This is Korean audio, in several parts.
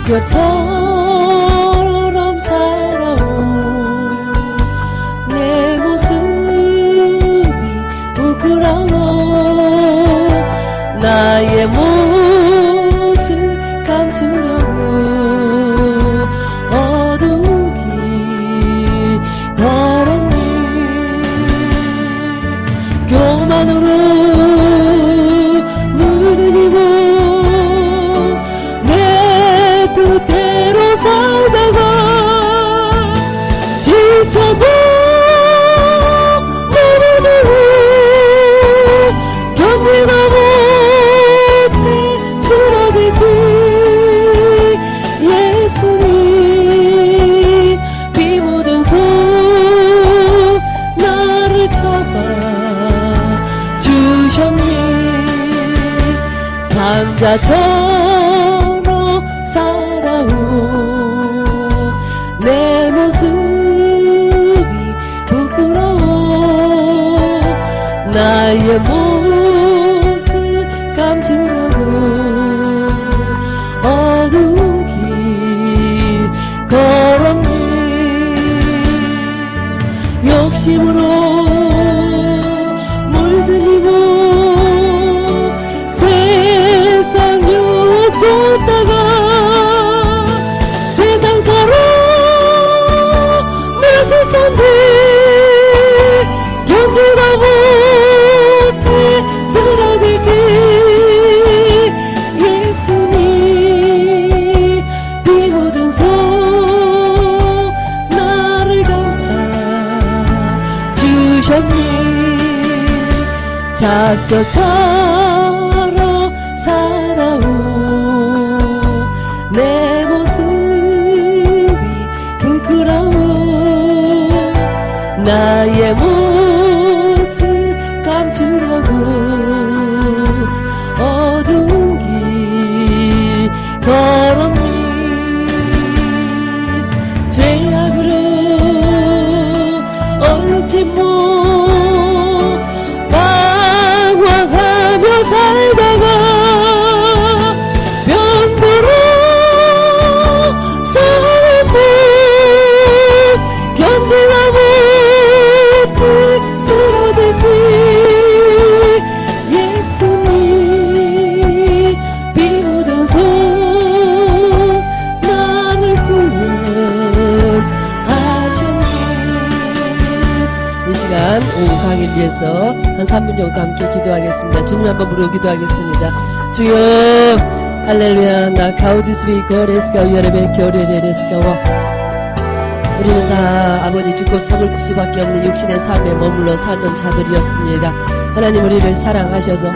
별처럼 살아온 내 모습이 부끄러워 나의 모습 감추려고 어두운 길 걸었네 교만으로 물든 이몸 내 뜻대로 살다가 지쳐서 넘어지고 견디다 못해 쓰러질 때 예수님 비 묻은 손 나를 잡아 주셨네 남자처럼 살아온 내 모습이 부끄러워 나의 모습 감추려고 어두운 길 걸었네 욕심으로 물든 이몸 세상 유혹 쫓다가 세상 사랑 몇십 잔데 견디다 못해 쓰러질 때 예수님 비 묻은 손 나를 감싸 주셨네 잡초처럼 살아온 내 모습이 부끄러워 나의 모습 감추려고 어두운 길 걸었네 죄악으로 얼룩진 몸 방황하며 살다가 병들어 삶을 견디다 못해 쓰러질 때 예수님 비 묻은 손 나를 구원하셨네 이 시간 오후 강의를 위해서 한 3분 정도 함께 기도하겠습니다. 주님 한번 부르고 기도하겠습니다. 주여 할렐루야 나 가우디스비 거레스가 위아래베 겨레레레스가와 우리는 다 아버지 죽고 썩을 수밖에 없는 육신의 삶에 머물러 살던 자들이었습니다. 하나님 우리를 사랑하셔서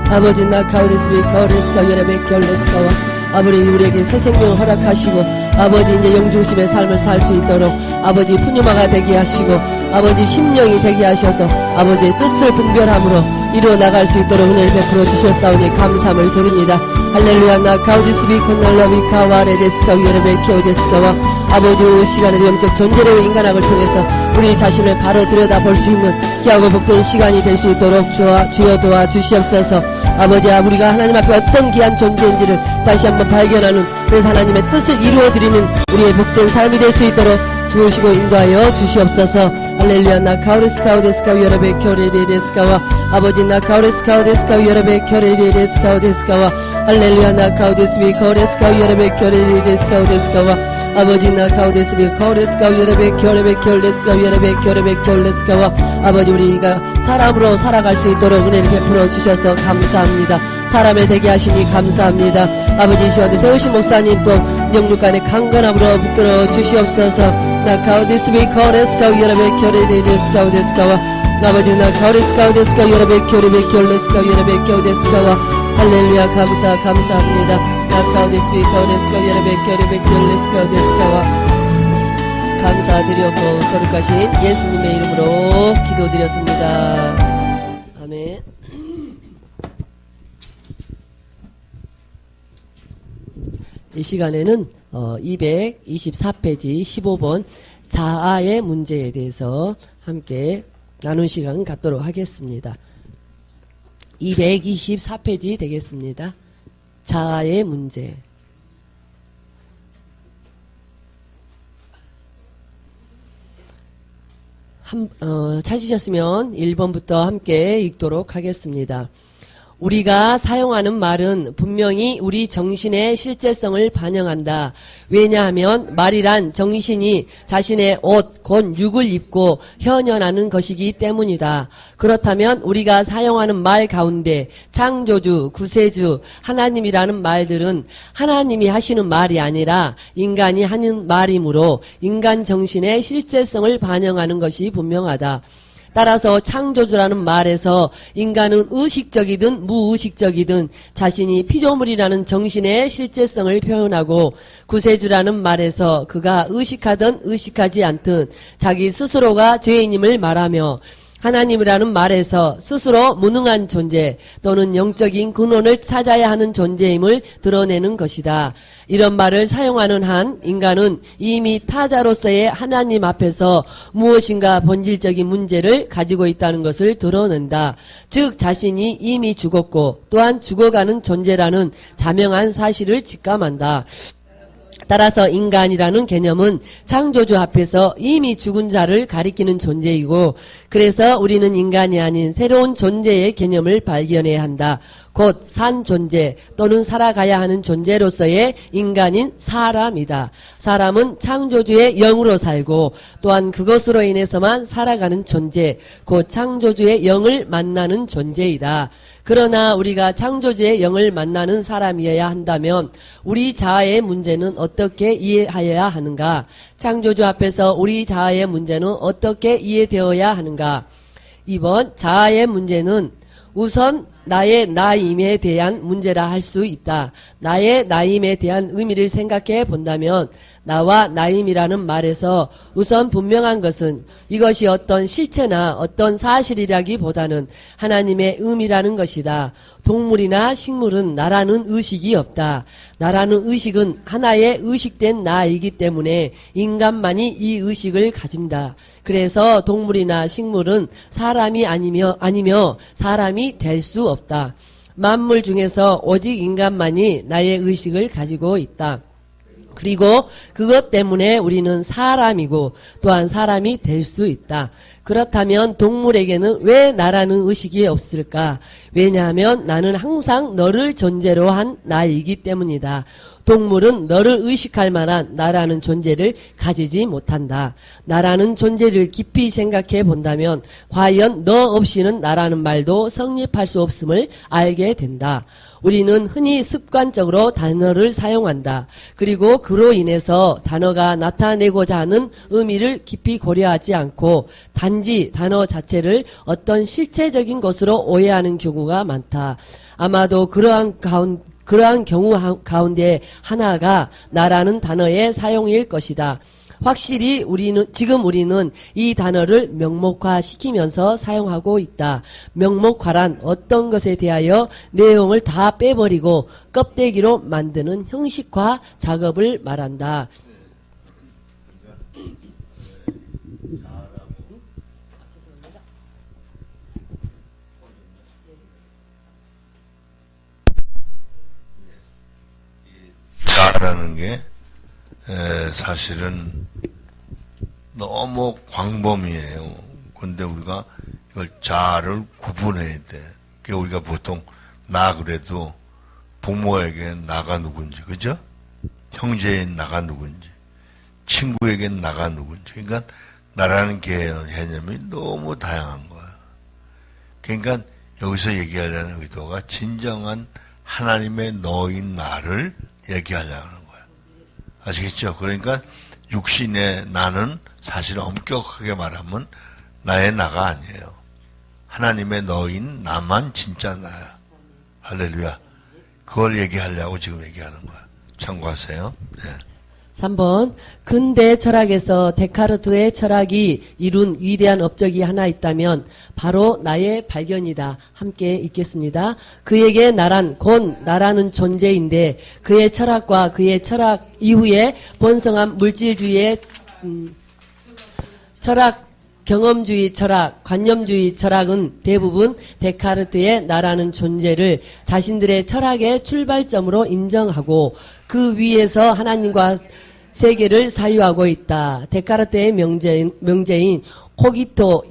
아버지 나 가우디스비 거레스가 위아래베 겨레스가와 아버지 우리에게 새 생명을 허락하시고 아버지 이제 영중심의 삶을 살 수 있도록 아버지 푸뉴마가 되게 하시고 아버지 심령이 되게 하셔서 아버지의 뜻을 분별함으로 이루어 나갈 수 있도록 은혜를 베풀어 주셨사오니 감사함을 드립니다. 할렐루야 나 가우디스비 콘날라비 카와레데스가 위에르베 키오데스가와 아버지 이 시간에도 영적 존재로 인간학을 통해서 우리 자신을 바로 들여다볼 수 있는 귀하고 복된 시간이 될 수 있도록 주여 도와주시옵소서. 아버지 우리가 하나님 앞에 어떤 귀한 존재인지를 다시 한번 발견하는 그래서 하나님의 뜻을 이루어드리는 우리의 복된 삶이 될 수 있도록 주시고 인도하여 주시옵소서. 할렐루야 나 카우레스카우데스카 위아래베 켜레레레스카와 아버지 나 카우레스카우데스카 위아래베 켜레레레스카우데스카와 할렐루야 나 카우데스비 코레스카 위아래베 켜레레레스카우데스카와 아버지 나 카우데스비 코레스카 위아래베 켜레베 켜레스카와 아버지 우리가 사람으로 살아갈 수 있도록 은혜를 베풀어 주셔서 감사합니다. 사람을 되게 하시니 감사합니다. 아버지 이 시간도 세우신 목사님 또 영육간의 강건함으로 붙들어 주시옵소서. 나 가우데스비 코레스카 위아래베 켜레레레스카우데스카와 아버지 나 가우레스카우데스카 위아래베 켜레베 켜데스카와 할렐루야 감사합니다. 나 가우데스비 카우데스카 위아래베 켜레베 감사드렸고 거룩하신 예수님의 이름으로 기도드렸습니다. 아멘. 이 시간에는 224페이지 15번 자아의 문제에 대해서 함께 나눈 시간 갖도록 하겠습니다. 224페이지 되겠습니다. 자아의 문제. 찾으셨으면 1번부터 함께 읽도록 하겠습니다. 우리가 사용하는 말은 분명히 우리 정신의 실제성을 반영한다. 왜냐하면 말이란 정신이 자신의 옷, 곧 육을 입고 현현하는 것이기 때문이다. 그렇다면 우리가 사용하는 말 가운데 창조주, 구세주, 하나님이라는 말들은 하나님이 하시는 말이 아니라 인간이 하는 말이므로 인간 정신의 실제성을 반영하는 것이 분명하다. 따라서 창조주라는 말에서 인간은 의식적이든 무의식적이든 자신이 피조물이라는 정신의 실제성을 표현하고, 구세주라는 말에서 그가 의식하든 의식하지 않든 자기 스스로가 죄인임을 말하며, 하나님이라는 말에서 스스로 무능한 존재 또는 영적인 근원을 찾아야 하는 존재임을 드러내는 것이다. 이런 말을 사용하는 한 인간은 이미 타자로서의 하나님 앞에서 무엇인가 본질적인 문제를 가지고 있다는 것을 드러낸다. 즉 자신이 이미 죽었고 또한 죽어가는 존재라는 자명한 사실을 직감한다. 따라서 인간이라는 개념은 창조주 앞에서 이미 죽은 자를 가리키는 존재이고, 그래서 우리는 인간이 아닌 새로운 존재의 개념을 발견해야 한다. 곧 산 존재 또는 살아가야 하는 존재로서의 인간인 사람이다. 사람은 창조주의 영으로 살고 또한 그것으로 인해서만 살아가는 존재, 곧 창조주의 영을 만나는 존재이다. 그러나 우리가 창조주의 영을 만나는 사람이어야 한다면 우리 자아의 문제는 어떻게 이해하여야 하는가? 창조주 앞에서 우리 자아의 문제는 어떻게 이해되어야 하는가? 2번, 자아의 문제는 우선 나의 나임에 대한 문제라 할 수 있다. 나의 나임에 대한 의미를 생각해 본다면 나와 나임이라는 말에서 우선 분명한 것은 이것이 어떤 실체나 어떤 사실이라기보다는 하나님의 의미라는 것이다. 동물이나 식물은 나라는 의식이 없다. 나라는 의식은 하나의 의식된 나이기 때문에 인간만이 이 의식을 가진다. 그래서 동물이나 식물은 사람이 아니며 사람이 될 수 없다. 만물 중에서 오직 인간만이 나의 의식을 가지고 있다. 그리고 그것 때문에 우리는 사람이고 또한 사람이 될 수 있다. 그렇다면 동물에게는 왜 나라는 의식이 없을까? 왜냐하면 나는 항상 너를 존재로 한 나이기 때문이다. 동물은 너를 의식할 만한 나라는 존재를 가지지 못한다. 나라는 존재를 깊이 생각해 본다면 과연 너 없이는 나라는 말도 성립할 수 없음을 알게 된다. 우리는 흔히 습관적으로 단어를 사용한다. 그리고 그로 인해서 단어가 나타내고자 하는 의미를 깊이 고려하지 않고 단지 단어 자체를 어떤 실체적인 것으로 오해하는 경우가 많다. 아마도 그러한 경우 가운데 하나가 나라는 단어의 사용일 것이다. 확실히 지금 우리는 이 단어를 명목화시키면서 사용하고 있다. 명목화란 어떤 것에 대하여 내용을 다 빼버리고 껍데기로 만드는 형식화 작업을 말한다. 자라는 게 사실은 너무 광범위해요. 근데 우리가 이걸 자를 구분해야 돼. 그러니까 우리가 보통 나 그래도 부모에게 나가 누군지, 그죠? 형제인 나가 누군지, 친구에겐 나가 누군지. 그러니까 나라는 개념이 너무 다양한 거야. 그러니까 여기서 얘기하려는 의도가 진정한 하나님의 너인 나를 얘기하려는 거야. 아시겠죠? 그러니까 육신의 나는 사실 엄격하게 말하면 나의 나가 아니에요. 하나님의 너인 나만 진짜 나야. 할렐루야. 그걸 얘기하려고 지금 얘기하는 거야. 참고하세요. 네. 3번, 근대 철학에서 데카르트의 철학이 이룬 위대한 업적이 하나 있다면 바로 나의 발견이다. 함께 읽겠습니다. 그에게 나란 곧 나라는 존재인데 그의 철학과 그의 철학 이후에 번성한 물질주의의 철학, 경험주의 철학, 관념주의 철학은 대부분 데카르트의 나라는 존재를 자신들의 철학의 출발점으로 인정하고 그 위에서 하나님과 세계를 사유하고 있다. 데카르트의 명제인 코기토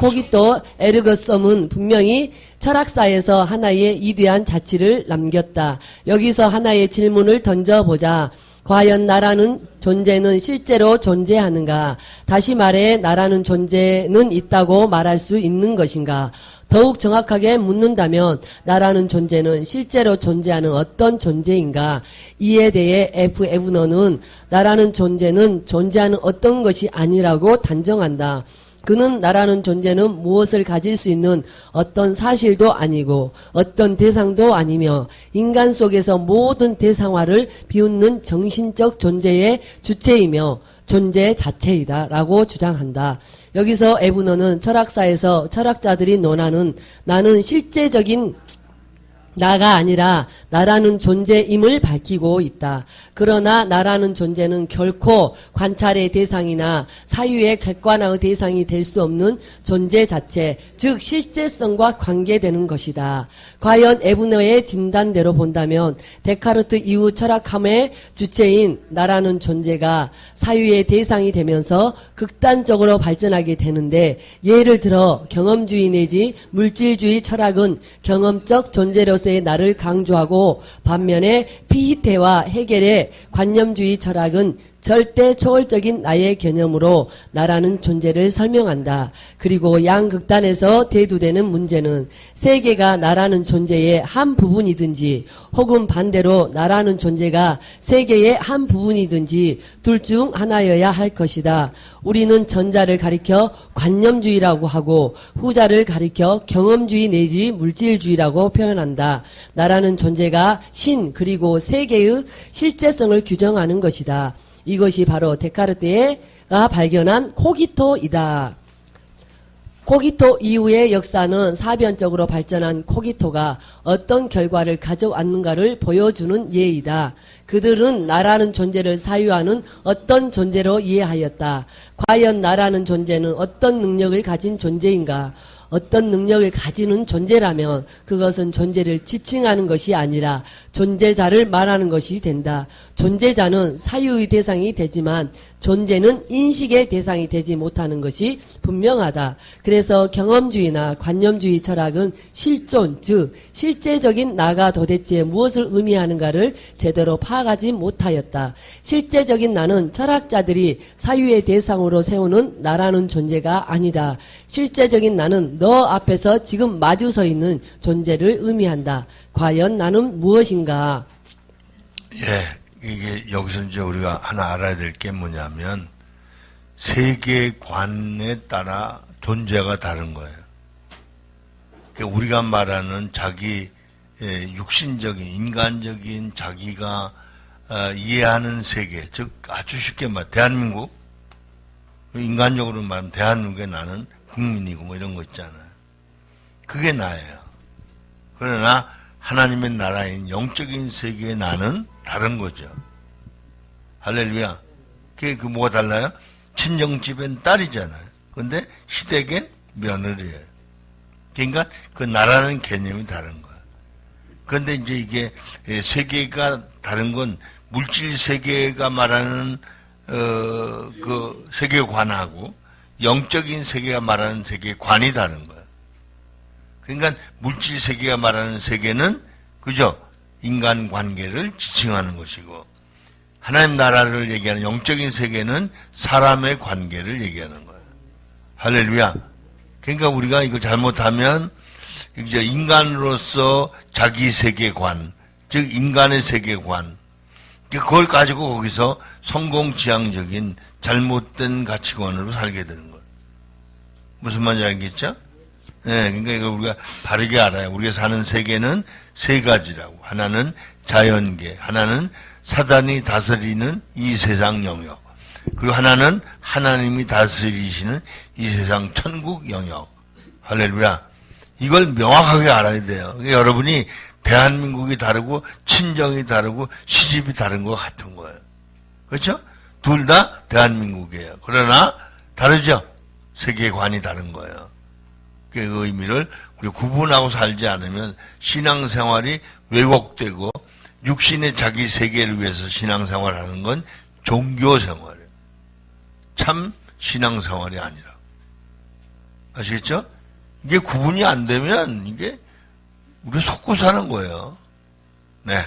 코기토 에르고썸은 분명히 철학사에서 하나의 이대한 자치를 남겼다. 여기서 하나의 질문을 던져보자. 과연 나라는 존재는 실제로 존재하는가? 다시 말해 나라는 존재는 있다고 말할 수 있는 것인가? 더욱 정확하게 묻는다면 나라는 존재는 실제로 존재하는 어떤 존재인가? 이에 대해 F. 에브너는 나라는 존재는 존재하는 어떤 것이 아니라고 단정한다. 그는 나라는 존재는 무엇을 가질 수 있는 어떤 사실도 아니고 어떤 대상도 아니며 인간 속에서 모든 대상화를 비웃는 정신적 존재의 주체이며 존재 자체이다 라고 주장한다. 여기서 에브너는 철학사에서 철학자들이 논하는 나는 실제적인 나가 아니라 나라는 존재임을 밝히고 있다. 그러나 나라는 존재는 결코 관찰의 대상이나 사유의 객관화의 대상이 될 수 없는 존재 자체, 즉 실제성과 관계되는 것이다. 과연 에브너의 진단대로 본다면 데카르트 이후 철학함의 주체인 나라는 존재가 사유의 대상이 되면서 극단적으로 발전하게 되는데, 예를 들어 경험주의 내지 물질주의 철학은 경험적 존재로서의 나를 강조하고 반면에 피히테와 헤겔의 관념주의 철학은 절대 초월적인 나의 개념으로 나라는 존재를 설명한다. 그리고 양극단에서 대두되는 문제는 세계가 나라는 존재의 한 부분이든지 혹은 반대로 나라는 존재가 세계의 한 부분이든지 둘 중 하나여야 할 것이다. 우리는 전자를 가리켜 관념주의라고 하고 후자를 가리켜 경험주의 내지 물질주의라고 표현한다. 나라는 존재가 신 그리고 세계의 실제성을 규정하는 것이다. 이것이 바로 데카르트가 발견한 코기토이다. 코기토 이후의 역사는 사변적으로 발전한 코기토가 어떤 결과를 가져왔는가를 보여주는 예이다. 그들은 나라는 존재를 사유하는 어떤 존재로 이해하였다. 과연 나라는 존재는 어떤 능력을 가진 존재인가? 어떤 능력을 가지는 존재라면 그것은 존재를 지칭하는 것이 아니라 존재자를 말하는 것이 된다. 존재자는 사유의 대상이 되지만 존재는 인식의 대상이 되지 못하는 것이 분명하다. 그래서 경험주의나 관념주의 철학은 실존, 즉 실제적인 나가 도대체 무엇을 의미하는가를 제대로 파악하지 못하였다. 실제적인 나는 철학자들이 사유의 대상으로 세우는 나라는 존재가 아니다. 실제적인 나는 너 앞에서 지금 마주 서 있는 존재를 의미한다. 과연 나는 무엇인가? 예, 이게 여기서 이제 우리가 하나 알아야 될 게 뭐냐면 세계관에 따라 존재가 다른 거예요. 그러니까 우리가 말하는 자기 육신적인 인간적인 자기가 이해하는 세계, 즉 아주 쉽게 말 대한민국, 인간적으로 말하면 대한민국에 나는 국민이고 뭐 이런 거 있잖아요. 그게 나예요. 그러나 하나님의 나라인 영적인 세계의 나는 다른 거죠. 할렐루야. 그게 뭐가 달라요? 친정집엔 딸이잖아요. 근데 시댁엔 며느리예요. 그러니까 그 나라는 개념이 다른 거예요. 그런데 이제 이게 세계가 다른 건 물질 세계가 말하는 그 세계관하고 영적인 세계가 말하는 세계관이 다른 거예요. 그러니까 물질 세계가 말하는 세계는 그죠? 인간 관계를 지칭하는 것이고 하나님 나라를 얘기하는 영적인 세계는 사람의 관계를 얘기하는 거예요. 할렐루야. 그러니까 우리가 이걸 잘못하면 이제 인간으로서 자기 세계관, 즉 인간의 세계관, 그걸 가지고 거기서 성공지향적인 잘못된 가치관으로 살게 되는 거예요. 무슨 말인지 알겠죠? 네, 그러니까 이걸 우리가 바르게 알아요. 우리가 사는 세계는 세 가지라고. 하나는 자연계, 하나는 사단이 다스리는 이 세상 영역, 그리고 하나는 하나님이 다스리시는 이 세상 천국 영역. 할렐루야. 이걸 명확하게 알아야 돼요. 그러니까 여러분이 대한민국이 다르고 친정이 다르고 시집이 다른 것 같은 거예요. 그렇죠? 둘 다 대한민국이에요. 그러나 다르죠? 세계관이 다른 거예요. 그 의미를 우리 구분하고 살지 않으면 신앙생활이 왜곡되고 육신의 자기 세계를 위해서 신앙생활하는 건 종교생활이에요. 참 신앙생활이 아니라. 아시겠죠? 이게 구분이 안 되면 이게 우리 속고 사는 거예요. 네.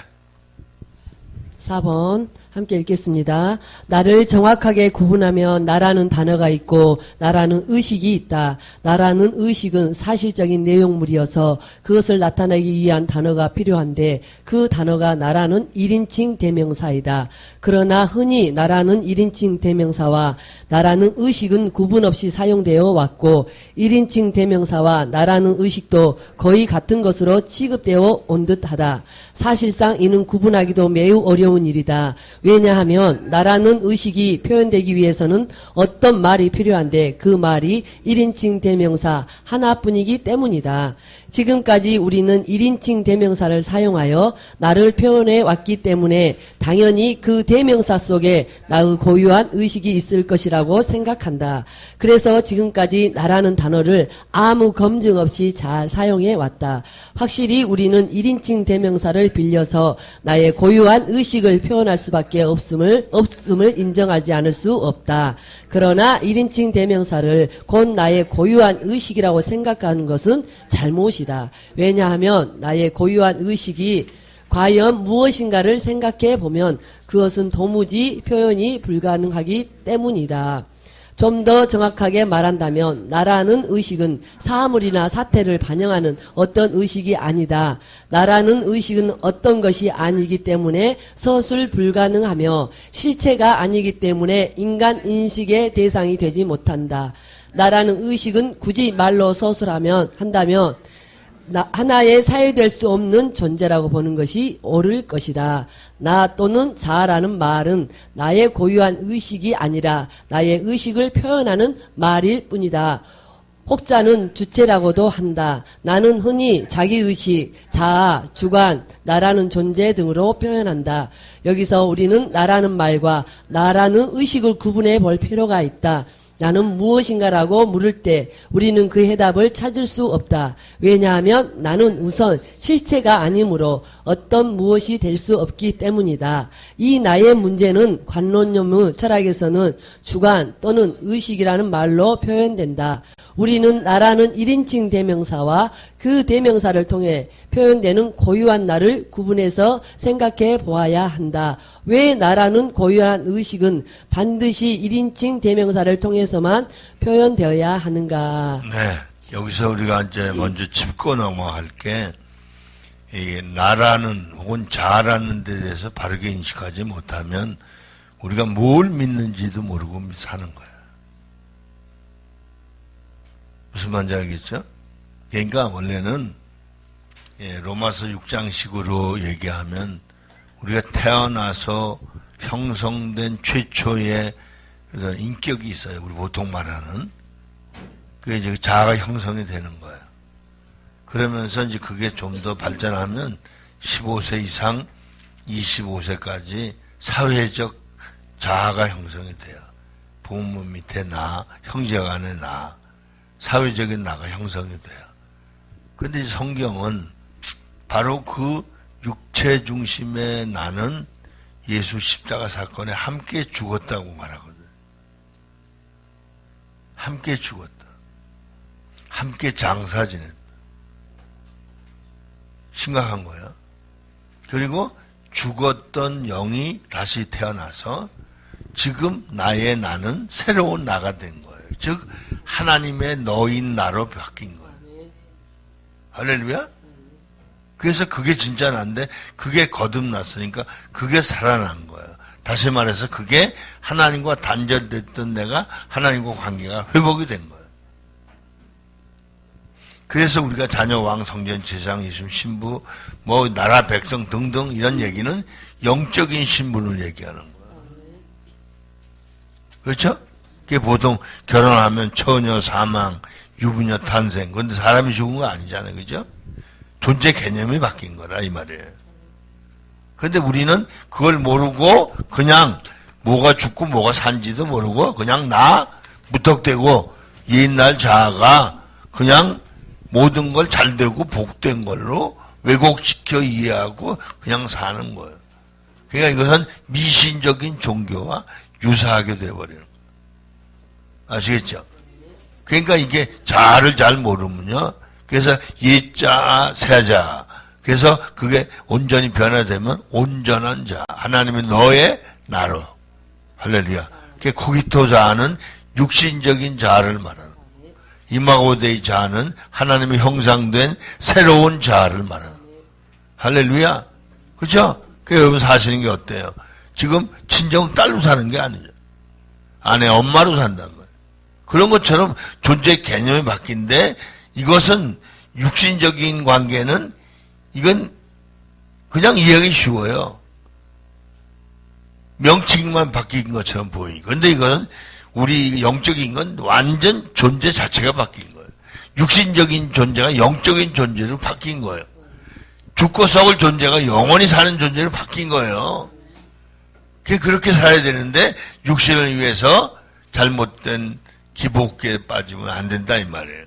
4번 함께 읽겠습니다. 나를 정확하게 구분하면 나라는 단어가 있고 나라는 의식이 있다. 나라는 의식은 사실적인 내용물이어서 그것을 나타내기 위한 단어가 필요한데 그 단어가 나라는 1인칭 대명사이다. 그러나 흔히 나라는 1인칭 대명사와 나라는 의식은 구분 없이 사용되어 왔고 1인칭 대명사와 나라는 의식도 거의 같은 것으로 취급되어 온 듯하다. 사실상 이는 구분하기도 매우 어려운 일이다. 왜냐하면 나라는 의식이 표현되기 위해서는 어떤 말이 필요한데 그 말이 1인칭 대명사 하나뿐이기 때문이다. 지금까지 우리는 1인칭 대명사를 사용하여 나를 표현해 왔기 때문에 당연히 그 대명사 속에 나의 고유한 의식이 있을 것이라고 생각한다. 그래서 지금까지 나라는 단어를 아무 검증 없이 잘 사용해 왔다. 확실히 우리는 1인칭 대명사를 빌려서 나의 고유한 의식을 표현할 수밖에 없음을 인정하지 않을 수 없다. 그러나 1인칭 대명사를 곧 나의 고유한 의식이라고 생각하는 것은 잘못이다. 왜냐하면 나의 고유한 의식이 과연 무엇인가를 생각해 보면 그것은 도무지 표현이 불가능하기 때문이다. 좀 더 정확하게 말한다면 나라는 의식은 사물이나 사태를 반영하는 어떤 의식이 아니다. 나라는 의식은 어떤 것이 아니기 때문에 서술 불가능하며 실체가 아니기 때문에 인간 인식의 대상이 되지 못한다. 나라는 의식은 굳이 말로 한다면 하나의 사유될 수 없는 존재라고 보는 것이 옳을 것이다. 나 또는 자라는 말은 나의 고유한 의식이 아니라 나의 의식을 표현하는 말일 뿐이다. 혹자는 주체라고도 한다. 나는 흔히 자기의식, 자아, 주관, 나라는 존재 등으로 표현한다. 여기서 우리는 나라는 말과 나라는 의식을 구분해 볼 필요가 있다. 나는 무엇인가라고 물을 때 우리는 그 해답을 찾을 수 없다. 왜냐하면 나는 우선 실체가 아니므로 어떤 무엇이 될 수 없기 때문이다. 이 나의 문제는 관론용의 철학에서는 주관 또는 의식이라는 말로 표현된다. 우리는 나라는 1인칭 대명사와 그 대명사를 통해 표현되는 고유한 나를 구분해서 생각해 보아야 한다. 왜 나라는 고유한 의식은 반드시 1인칭 대명사를 통해서만 표현되어야 하는가? 네, 여기서 우리가 이제 먼저 짚고 넘어갈 게 이 나라는 혹은 자라는 데 대해서 바르게 인식하지 못하면 우리가 뭘 믿는지도 모르고 사는 거야. 무슨 말인지 알겠죠? 그러니까 원래는 로마서 6장식으로 얘기하면 우리가 태어나서 형성된 최초의 그런 인격이 있어요. 우리 보통 말하는. 그게 이제 자아가 형성이 되는 거예요. 그러면서 이제 그게 좀 더 발전하면 15세 이상 25세까지 사회적 자아가 형성이 돼요. 부모 밑에 나, 형제간의 나, 사회적인 나가 형성이 돼요. 근데 성경은 바로 그 육체 중심의 나는 예수 십자가 사건에 함께 죽었다고 말하거든. 함께 죽었다. 함께 장사 지냈다. 심각한 거야. 그리고 죽었던 영이 다시 태어나서 지금 나의 나는 새로운 나가 된 거예요. 즉 하나님의 너인 나로 바뀐 거예요. 할렐루야? 그래서 그게 진짜 난데 그게 거듭났으니까 그게 살아난 거예요. 다시 말해서 그게 하나님과 단절됐던 내가 하나님과 관계가 회복이 된 거예요. 그래서 우리가 자녀 왕 성전 제사장 예수 신부 뭐 나라 백성 등등 이런 얘기는 영적인 신분을 얘기하는 거예요. 그렇죠? 그게 보통 결혼하면 처녀 사망, 유부녀 탄생. 그런데 사람이 죽은 거 아니잖아요. 그죠? 존재 개념이 바뀐 거라 이 말이에요. 그런데 우리는 그걸 모르고 그냥 뭐가 죽고 뭐가 산지도 모르고 그냥 나 무턱대고 옛날 자아가 그냥 모든 걸 잘되고 복된 걸로 왜곡시켜 이해하고 그냥 사는 거예요. 그러니까 이것은 미신적인 종교와 유사하게 돼버리는 거예요. 아시겠죠? 그러니까 이게 자를 잘 모르면요. 그래서 예자, 세자. 그래서 그게 온전히 변화되면 온전한 자. 하나님이 너의 나로. 할렐루야. 그 코기토 자는 육신적인 자를 말하는. 이마고데이 자는 하나님의 형상된 새로운 자를 말하는. 할렐루야. 그렇죠? 그 여러분 사시는 게 어때요? 지금 친정 딸로 사는 게 아니죠. 아내 엄마로 산단 말이에요. 그런 것처럼 존재 개념이 바뀐데 이것은 육신적인 관계는 이건 그냥 이해하기 쉬워요. 명칭만 바뀐 것처럼 보이고. 그런데 이거는 우리 영적인 건 완전 존재 자체가 바뀐 거예요. 육신적인 존재가 영적인 존재로 바뀐 거예요. 죽고 썩을 존재가 영원히 사는 존재로 바뀐 거예요. 그렇게 살아야 되는데 육신을 위해서 잘못된 기복에 빠지면 안 된다 이 말이에요.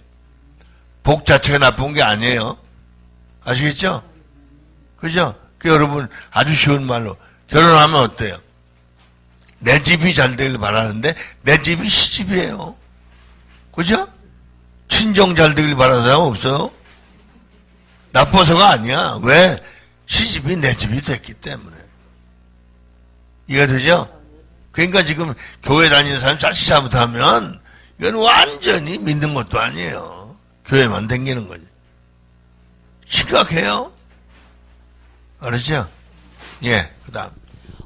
복 자체가 나쁜 게 아니에요. 아시겠죠? 그죠? 여러분 아주 쉬운 말로 결혼하면 어때요? 내 집이 잘 되길 바라는데 내 집이 시집이에요. 그죠? 친정 잘 되길 바라는 사람 없어요? 나빠서가 아니야. 왜? 시집이 내 집이 됐기 때문에. 이해가 되죠? 그러니까 지금 교회 다니는 사람 자칫 잘못하면 이건 완전히 믿는 것도 아니에요. 교회만 댕기는 거지. 심각해요. 알았죠? 예, 그 다음.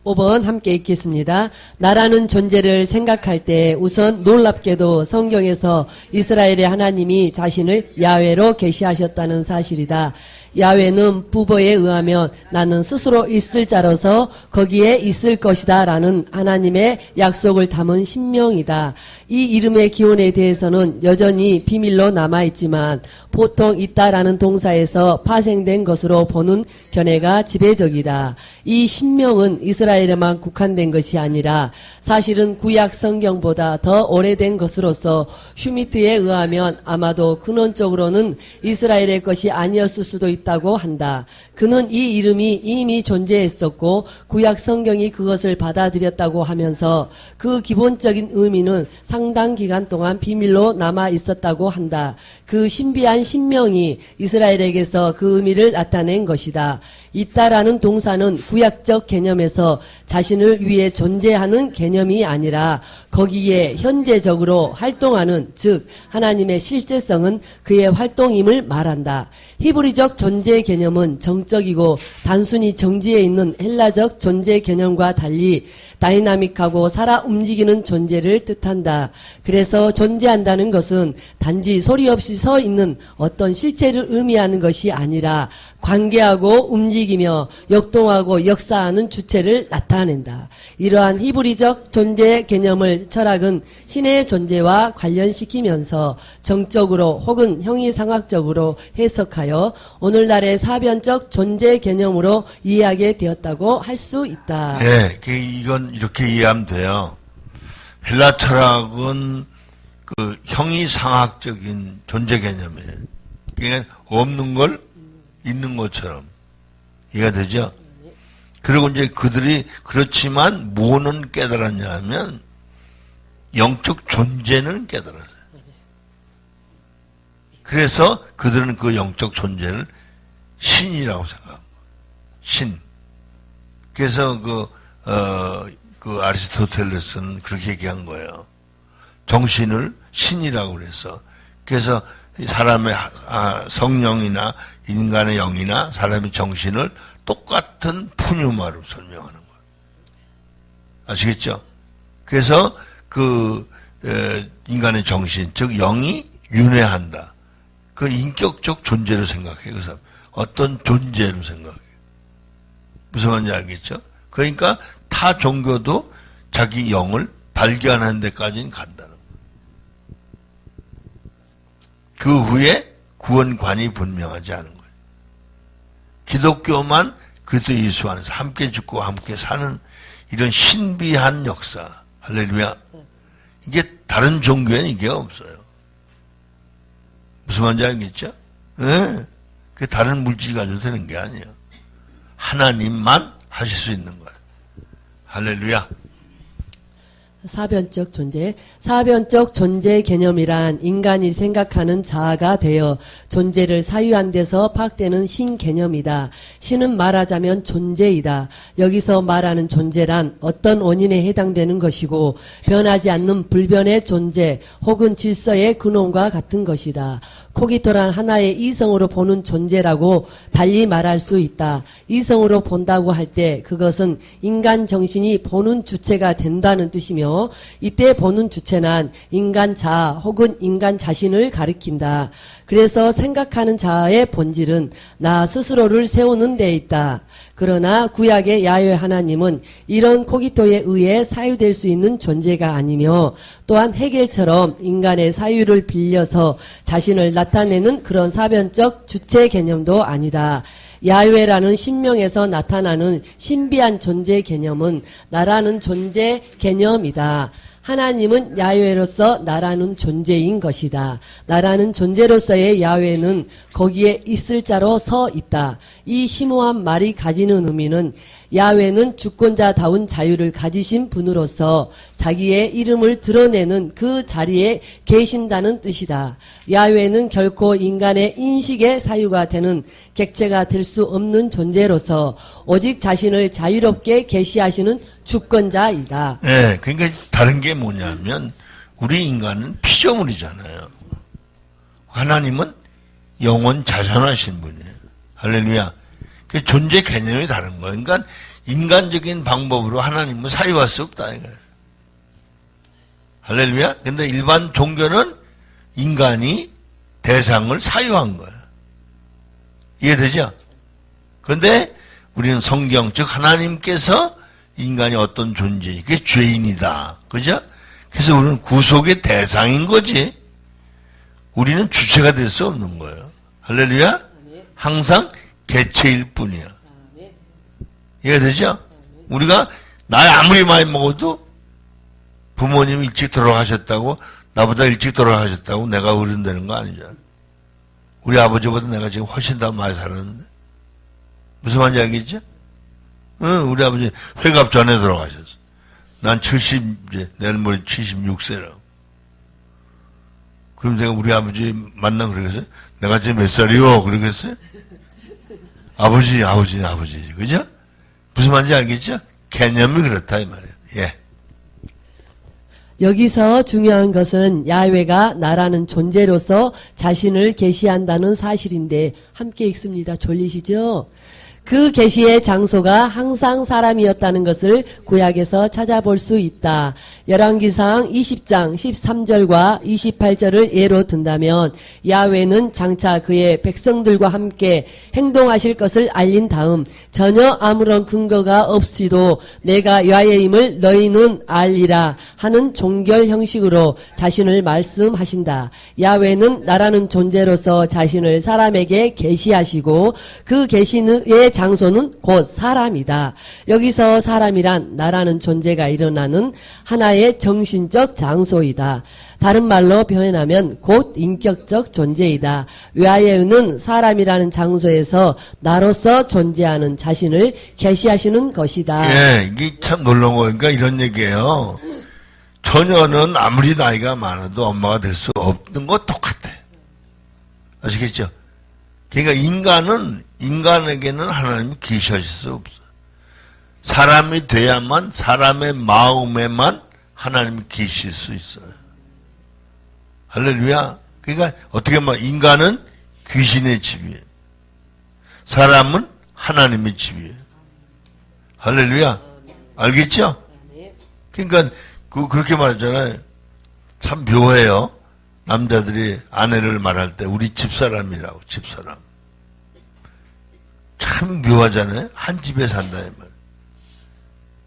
5번 함께 읽겠습니다. 나라는 존재를 생각할 때 우선 놀랍게도 성경에서 이스라엘의 하나님이 자신을 야훼로 계시하셨다는 사실이다. 야훼는 부보에 의하면 나는 스스로 있을 자로서 거기에 있을 것이다 라는 하나님의 약속을 담은 신명이다. 이 이름의 기원에 대해서는 여전히 비밀로 남아있지만 보통 있다라는 동사에서 파생된 것으로 보는 견해가 지배적이다. 이 신명은 이스라엘에만 국한된 것이 아니라 사실은 구약 성경보다 더 오래된 것으로서 슈미트에 의하면 아마도 근원적으로는 이스라엘의 것이 아니었을 수도 있다고 한다. 그는 이 이름이 이미 존재했었고 구약 성경이 그것을 받아들였다고 하면서 그 기본적인 의미는 상당 기간 동안 비밀로 남아 있었다고 한다. 그 신비한 신명이 이스라엘에게서 그 의미를 나타낸 것이다. 있다라는 동사는 구약적 개념에서 자신을 위해 존재하는 개념이 아니라 거기에 현재적으로 활동하는, 즉 하나님의 실제성은 그의 활동임을 말한다. 히브리적 존재 개념은 정적이고 단순히 정지해 있는 헬라적 존재 개념과 달리 다이나믹하고 살아 움직이는 존재를 뜻한다. 그래서 존재한다는 것은 단지 소리 없이 서 있는 어떤 실체를 의미하는 것이 아니라 관계하고 움직이며 역동하고 역사하는 주체를 나타낸다. 이러한 히브리적 존재 개념을 철학은 신의 존재와 관련시키면서 정적으로 혹은 형이상학적으로 해석하여 오늘날의 사변적 존재 개념으로 이해하게 되었다고 할 수 있다. 네, 이건 이렇게 이해하면 돼요. 헬라 철학은 그 형이상학적인 존재 개념이에요. 그러니까 없는 걸 있는 것처럼 이해가 되죠? 그리고 이제 그들이 그렇지만 뭐는 깨달았냐 하면 영적 존재는 깨달았어요. 그래서 그들은 그 영적 존재를 신이라고 생각합니다. 신. 그래서 그 아리스토텔레스는 그렇게 얘기한 거예요. 정신을 신이라고 그래서. 그래서 사람의 성령이나 인간의 영이나 사람의 정신을 똑같은 푸뉴마로 설명하는 거예요. 아시겠죠? 그래서 인간의 정신, 즉 영이 윤회한다. 그 인격적 존재로 생각해요. 그 사람. 어떤 존재로 생각해요. 무슨 말인지 알겠죠? 그러니까 타 종교도 자기 영을 발견하는 데까지는 간다는 거예요. 그 후에 구원관이 분명하지 않은 거예요. 기독교만 그리스도 예수 안에서 함께 죽고 함께 사는 이런 신비한 역사. 할렐루야. 이게 다른 종교에는 이게 없어요. 무슨 말인지 알겠죠? 네. 그게 다른 물질 가지고 되는 게 아니에요. 하나님만 하실 수 있는 거예요. 할렐루야. 사변적 존재. 사변적 존재 개념이란 인간이 생각하는 자아가 되어 존재를 사유한 데서 파악되는 신 개념이다. 신은 말하자면 존재이다. 여기서 말하는 존재란 어떤 원인에 해당되는 것이고 변하지 않는 불변의 존재 혹은 질서의 근원과 같은 것이다. 코기토란 하나의 이성으로 보는 존재라고 달리 말할 수 있다. 이성으로 본다고 할 때 그것은 인간 정신이 보는 주체가 된다는 뜻이며 이때 보는 주체는 인간 자아 혹은 인간 자신을 가리킨다. 그래서 생각하는 자아의 본질은 나 스스로를 세우는 데 있다. 그러나 구약의 야훼 하나님은 이런 코기토에 의해 사유될 수 있는 존재가 아니며 또한 헤겔처럼 인간의 사유를 빌려서 자신을 나타내는 그런 사변적 주체 개념도 아니다. 야훼라는 신명에서 나타나는 신비한 존재 개념은 나라는 존재 개념이다. 하나님은 야훼로서 나라는 존재인 것이다. 나라는 존재로서의 야훼는 거기에 있을 자로 서 있다. 이 심오한 말이 가지는 의미는 야훼는 주권자다운 자유를 가지신 분으로서 자기의 이름을 드러내는 그 자리에 계신다는 뜻이다. 야훼는 결코 인간의 인식의 사유가 되는 객체가 될 수 없는 존재로서 오직 자신을 자유롭게 계시하시는 주권자이다. 네, 그러니까 다른 게 뭐냐면 우리 인간은 피조물이잖아요. 하나님은 영원 자선하신 분이에요. 할렐루야. 그 존재 개념이 다른 거예요. 그러니까 인간적인 방법으로 하나님은 사유할 수 없다 이거예요. 할렐루야. 근데 일반 종교는 인간이 대상을 사유한 거예요. 이해되죠? 근데 우리는 성경 즉 하나님께서 인간이 어떤 존재, 그게 죄인이다. 그죠? 그래서 우리는 구속의 대상인 거지. 우리는 주체가 될 수 없는 거예요. 할렐루야? 항상 개체일 뿐이야. 이해되죠? 우리가 나이 아무리 많이 먹어도 부모님이 일찍 돌아가셨다고 나보다 일찍 돌아가셨다고 내가 어른 되는 거 아니잖아. 우리 아버지보다 내가 지금 훨씬 더 많이 살았는데. 무슨 말인지 알겠죠? 응, 우리 아버지 회갑 전에 돌아가셨어. 난 70, 내일 모레 76세라고. 그럼 내가 우리 아버지 만나 그러겠어요? 내가 지금 몇 살이요? 그러겠어요? 아버지. 그죠? 무슨 말인지 알겠죠? 개념이 그렇다, 이 말이에요. 예. 여기서 중요한 것은 야훼가 나라는 존재로서 자신을 계시한다는 사실인데 함께 읽습니다. 졸리시죠? 그 계시의 장소가 항상 사람이었다는 것을 구약에서 찾아볼 수 있다. 열왕기상 20장 13절과 28절을 예로 든다면 야훼는 장차 그의 백성들과 함께 행동하실 것을 알린 다음 전혀 아무런 근거가 없이도 내가 야훼임을 너희는 알리라 하는 종결 형식으로 자신을 말씀하신다. 야훼는 나라는 존재로서 자신을 사람에게 계시하시고 그 계시의 장소는 곧 사람이다. 여기서 사람이란 나라는 존재가 일어나는 하나의 정신적 장소이다. 다른 말로 표현하면 곧 인격적 존재이다. 야훼는 사람이라는 장소에서 나로서 존재하는 자신을 계시하시는 것이다. 예, 이게 참 놀라운 거니까 이런 얘기예요. 처녀는 아무리 나이가 많아도 엄마가 될 수 없는 거 똑같아. 아시겠죠? 그러니까 인간에게는 하나님이 계시하실 수 없어. 사람이 돼야만 사람의 마음에만 하나님이 계실 수 있어요. 할렐루야. 그러니까 어떻게 보면 인간은 귀신의 집이에요. 사람은 하나님의 집이에요. 할렐루야. 알겠죠? 그러니까 그렇게 말하잖아요. 참 묘해요. 남자들이 아내를 말할 때 우리 집사람이라고. 집사람. 참 묘하잖아요. 한 집에 산다 이 말.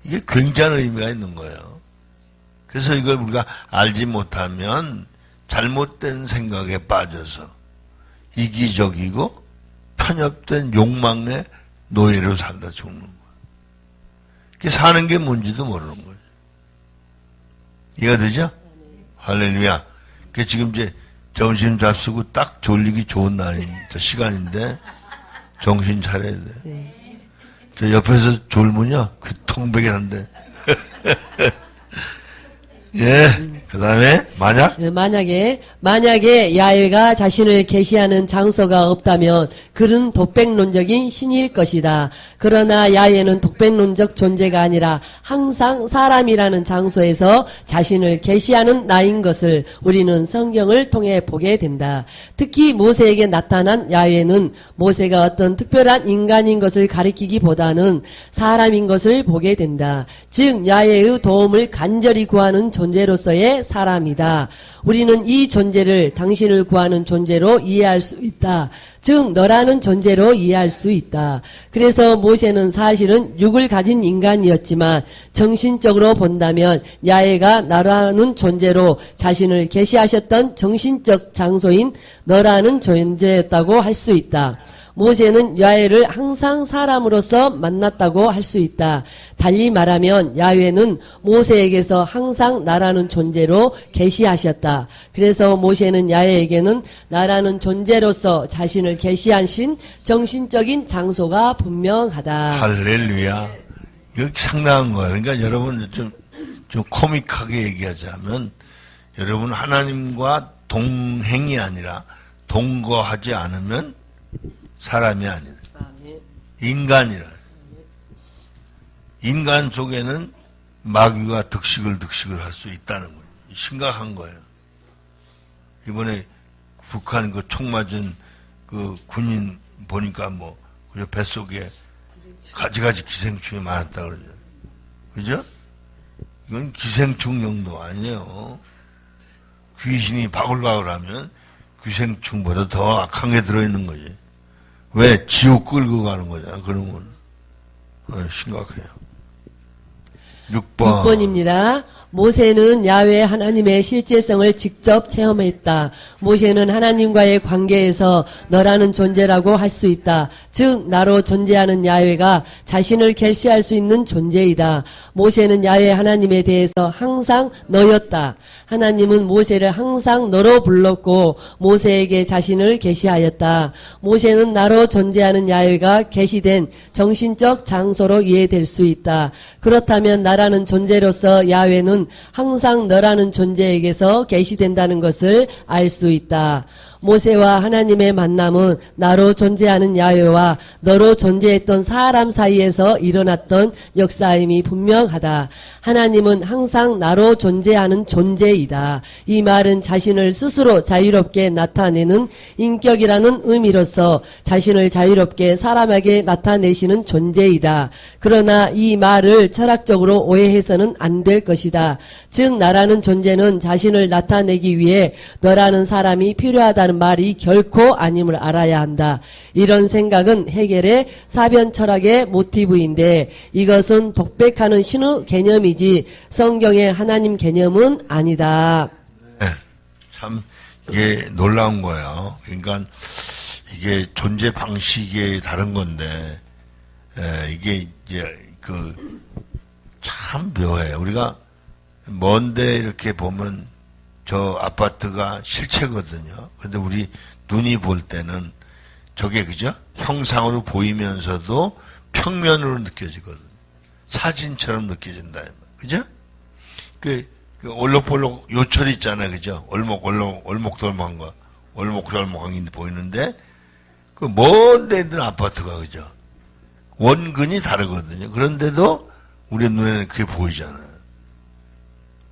이게 굉장한 의미가 있는 거예요. 그래서 이걸 우리가 알지 못하면 잘못된 생각에 빠져서 이기적이고 편협된 욕망의 노예로 살다 죽는 거예요. 그게 사는 게 뭔지도 모르는 거예요. 이해가 되죠? 할렐루야. 그 지금 이제 점심 잡수고 딱 졸리기 좋은 시간인데 정신 차려야 돼. 네. 저 옆에서 졸면요, 그 통백이 한데. 예. 그 다음에, 만약에 야훼가 자신을 계시하는 장소가 없다면 그는 독백론적인 신일 것이다. 그러나 야훼는 독백론적 존재가 아니라 항상 사람이라는 장소에서 자신을 계시하는 나인 것을 우리는 성경을 통해 보게 된다. 특히 모세에게 나타난 야훼는 모세가 어떤 특별한 인간인 것을 가리키기보다는 사람인 것을 보게 된다. 즉 야훼의 도움을 간절히 구하는 존재로서의 사람이다. 우리는 이 존재를 당신을 구하는 존재로 이해할 수 있다. 즉 너라는 존재로 이해할 수 있다. 그래서 모세는 사실은 육을 가진 인간이었지만 정신적으로 본다면 야훼가 나라는 존재로 자신을 계시하셨던 정신적 장소인 너라는 존재였다고 할 수 있다. 모세는 야훼를 항상 사람으로서 만났다고 할 수 있다. 달리 말하면 야훼는 모세에게서 항상 나라는 존재로 계시하셨다. 그래서 모세는 야훼에게는 나라는 존재로서 자신을 계시하신 정신적인 장소가 분명하다. 할렐루야. 이거 상당한 거예요. 그러니까 여러분 좀 코믹하게 얘기하자면 여러분 하나님과 동행이 아니라 동거하지 않으면 사람이 아니다. 인간이라. 인간 속에는 마귀가 득식을 할 수 있다는 거예요. 심각한 거예요. 이번에 북한 그 총 맞은 그 군인 보니까 뭐 그 뱃속에 가지가지 기생충이 많았다 그러죠. 그죠? 이건 기생충 정도 아니에요. 귀신이 바글바글하면 기생충보다 더 악한 게 들어있는 거지. 왜? 지옥 끌고 가는 거잖아. 그러면 심각해요. 6번입니다. 모세는 야훼 하나님의 실제성을 직접 체험했다. 모세는 하나님과의 관계에서 너라는 존재라고 할 수 있다. 즉 나로 존재하는 야훼가 자신을 계시할 수 있는 존재이다. 모세는 야훼 하나님에 대해서 항상 너였다. 하나님은 모세를 항상 너로 불렀고 모세에게 자신을 계시하였다. 모세는 나로 존재하는 야훼가 계시된 정신적 장소로 이해될 수 있다. 그렇다면 나라는 존재로서 야훼는 항상 너라는 존재에게서 계시된다는 것을 알 수 있다. 모세와 하나님의 만남은 나로 존재하는 야훼와 너로 존재했던 사람 사이에서 일어났던 역사임이 분명하다. 하나님은 항상 나로 존재하는 존재이다. 이 말은 자신을 스스로 자유롭게 나타내는 인격이라는 의미로서 자신을 자유롭게 사람에게 나타내시는 존재이다. 그러나 이 말을 철학적으로 오해해서는 안 될 것이다. 즉 나라는 존재는 자신을 나타내기 위해 너라는 사람이 필요하다는 말이 결코 아님을 알아야 한다. 이런 생각은 해겔의 사변 철학의 모티브인데 이것은 독백하는 신의 개념이지 성경의 하나님 개념은 아니다. 네, 참 이게 놀라운 거예요. 그러니까 이게 존재 방식이 다른 건데 이게 이제 참 묘해. 우리가 먼데 이렇게 보면 저 아파트가 실체거든요. 근데 우리 눈이 볼 때는 저게 그죠? 형상으로 보이면서도 평면으로 느껴지거든. 사진처럼 느껴진다. 그죠? 그 올록볼록 요철 있잖아요. 그죠? 올목돌목한 거. 올목돌목한 게 보이는데 그 먼 데 있는 아파트가 그죠? 원근이 다르거든요. 그런데도 우리 눈에는 그게 보이잖아요.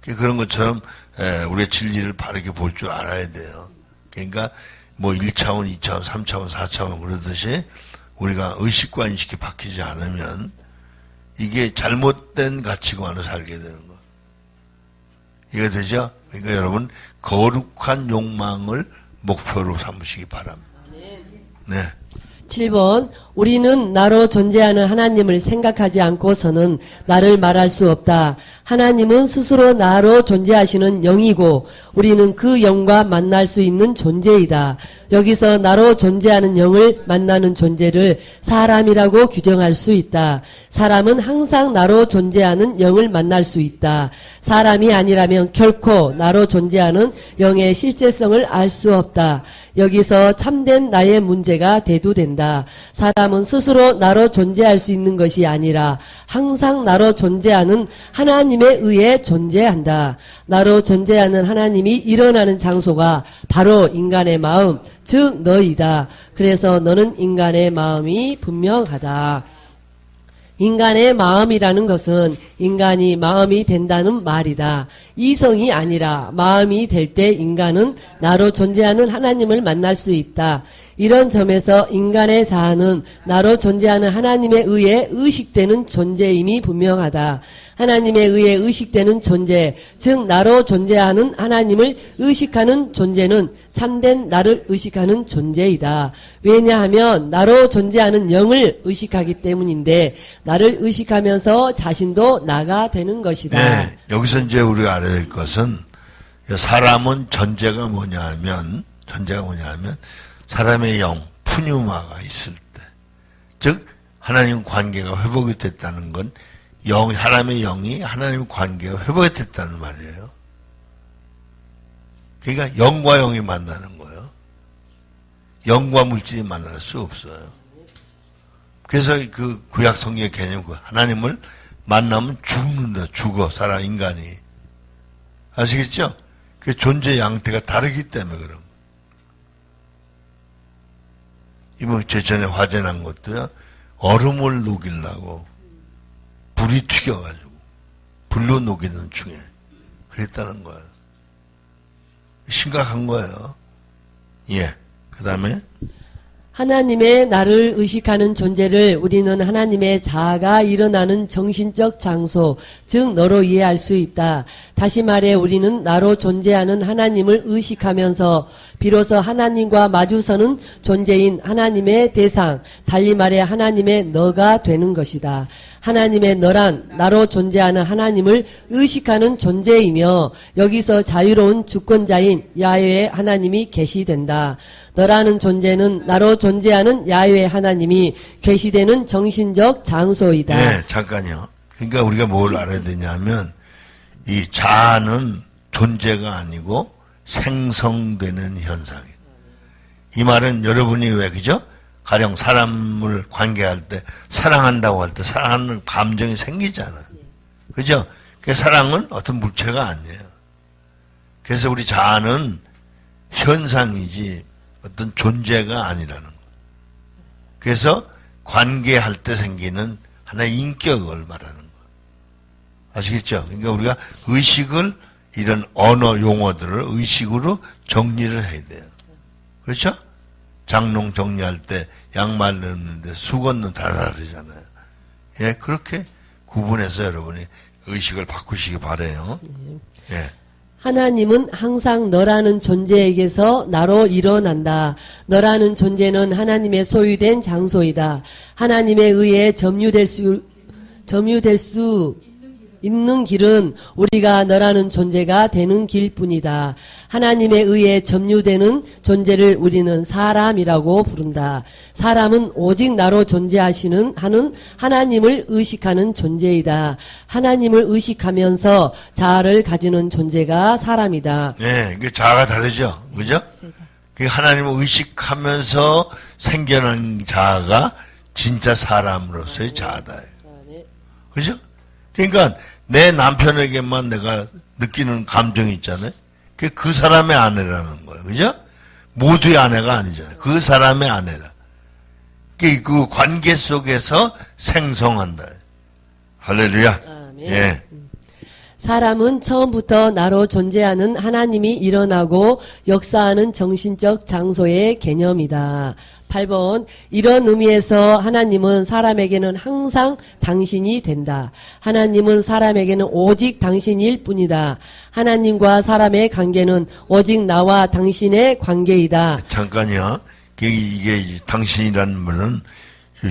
그런 것처럼 우리의 진리를 바르게 볼 줄 알아야 돼요. 그러니까 뭐 1차원, 2차원, 3차원, 4차원 그러듯이 우리가 의식과 인식이 바뀌지 않으면 이게 잘못된 가치관으로 살게 되는 거. 이해 되죠? 그러니까 여러분 거룩한 욕망을 목표로 삼으시기 바랍니다. 네. 7번 우리는 나로 존재하는 하나님을 생각하지 않고서는 나를 말할 수 없다. 하나님은 스스로 나로 존재하시는 영이고 우리는 그 영과 만날 수 있는 존재이다. 여기서 나로 존재하는 영을 만나는 존재를 사람이라고 규정할 수 있다. 사람은 항상 나로 존재하는 영을 만날 수 있다. 사람이 아니라면 결코 나로 존재하는 영의 실제성을 알 수 없다. 여기서 참된 나의 문제가 대두된다. 사람은 스스로 나로 존재할 수 있는 것이 아니라 항상 나로 존재하는 하나님에 의해 존재한다. 나로 존재하는 하나님이 일어나는 장소가 바로 인간의 마음, 즉 너이다. 그래서 너는 인간의 마음이 분명하다. 인간의 마음이라는 것은 인간이 마음이 된다는 말이다. 이성이 아니라 마음이 될 때 인간은 나로 존재하는 하나님을 만날 수 있다. 이런 점에서 인간의 자아는 나로 존재하는 하나님에 의해 의식되는 존재임이 분명하다. 하나님에 의해 의식되는 존재, 즉 나로 존재하는 하나님을 의식하는 존재는 참된 나를 의식하는 존재이다. 왜냐하면 나로 존재하는 영을 의식하기 때문인데 나를 의식하면서 자신도 나가 되는 것이다. 네, 여기서 이제 우리가 알아야 될 것은 사람은 존재가 뭐냐면 사람의 영, 푸뉴마가 있을 때, 즉 하나님 관계가 회복이 됐다는 건 사람의 영이 하나님 관계가 회복이 됐다는 말이에요. 그러니까 영과 영이 만나는 거예요. 영과 물질이 만날 수 없어요. 그래서 그 구약 성경의 개념, 하나님을 만나면 죽는다, 죽어, 인간이. 아시겠죠? 그 존재 양태가 다르기 때문에 그럼. 이번 제전에 화재 난 것도요, 얼음을 녹이려고 불이 튀겨가지고, 불로 녹이는 중에 그랬다는 거예요. 심각한 거예요. 예. 그 다음에, 하나님의 나를 의식하는 존재를 우리는 하나님의 자아가 일어나는 정신적 장소, 즉 너로 이해할 수 있다. 다시 말해 우리는 나로 존재하는 하나님을 의식하면서 비로소 하나님과 마주서는 존재인 하나님의 대상, 달리 말해 하나님의 너가 되는 것이다. 하나님의 너란 나로 존재하는 하나님을 의식하는 존재이며 여기서 자유로운 주권자인 야훼의 하나님이 계시된다. 너라는 존재는 나로 존재하는 야훼의 하나님이 계시되는 정신적 장소이다. 네, 잠깐요. 그러니까 우리가 뭘 알아야 되냐면 이 자아는 존재가 아니고 생성되는 현상이에요. 이 말은 여러분이 왜 그죠? 가령 사람을 관계할 때 사랑한다고 할 때 사랑하는 감정이 생기잖아요. 그죠? 그 사랑은 어떤 물체가 아니에요. 그래서 우리 자아는 현상이지 어떤 존재가 아니라는 거예요. 그래서 관계할 때 생기는 하나의 인격을 말하는 거예요. 아시겠죠? 그러니까 우리가 의식을 이런 언어 용어들을 의식으로 정리를 해야 돼요. 그렇죠? 장롱 정리할 때 양말 넣는데 수건은 다 다르잖아요. 예, 그렇게 구분해서 여러분이 의식을 바꾸시기 바라요. 예. 하나님은 항상 너라는 존재에게서 나로 일어난다. 너라는 존재는 하나님의 소유된 장소이다. 하나님에 의해 점유될 수 있는 길은 우리가 너라는 존재가 되는 길뿐이다. 하나님에 의해 점유되는 존재를 우리는 사람이라고 부른다. 사람은 오직 나로 존재하시는 하나님을 의식하는 존재이다. 하나님을 의식하면서 자아를 가지는 존재가 사람이다. 네, 이게 자아가 다르죠, 그죠? 그 하나님을 의식하면서 생겨난 자아가 진짜 사람으로서의 자아다. 그죠? 그러니까 내 남편에게만 내가 느끼는 감정이 있잖아요. 그게 그 사람의 아내라는 거예요. 그죠? 모두의 아내가 아니잖아요. 그 사람의 아내라. 그 관계 속에서 생성한다. 할렐루야. 아멘. 예. 사람은 처음부터 나로 존재하는 하나님이 일어나고 역사하는 정신적 장소의 개념이다. 8번 이런 의미에서 하나님은 사람에게는 항상 당신이 된다. 하나님은 사람에게는 오직 당신일 뿐이다. 하나님과 사람의 관계는 오직 나와 당신의 관계이다. 잠깐요. 이게 당신이라는 말은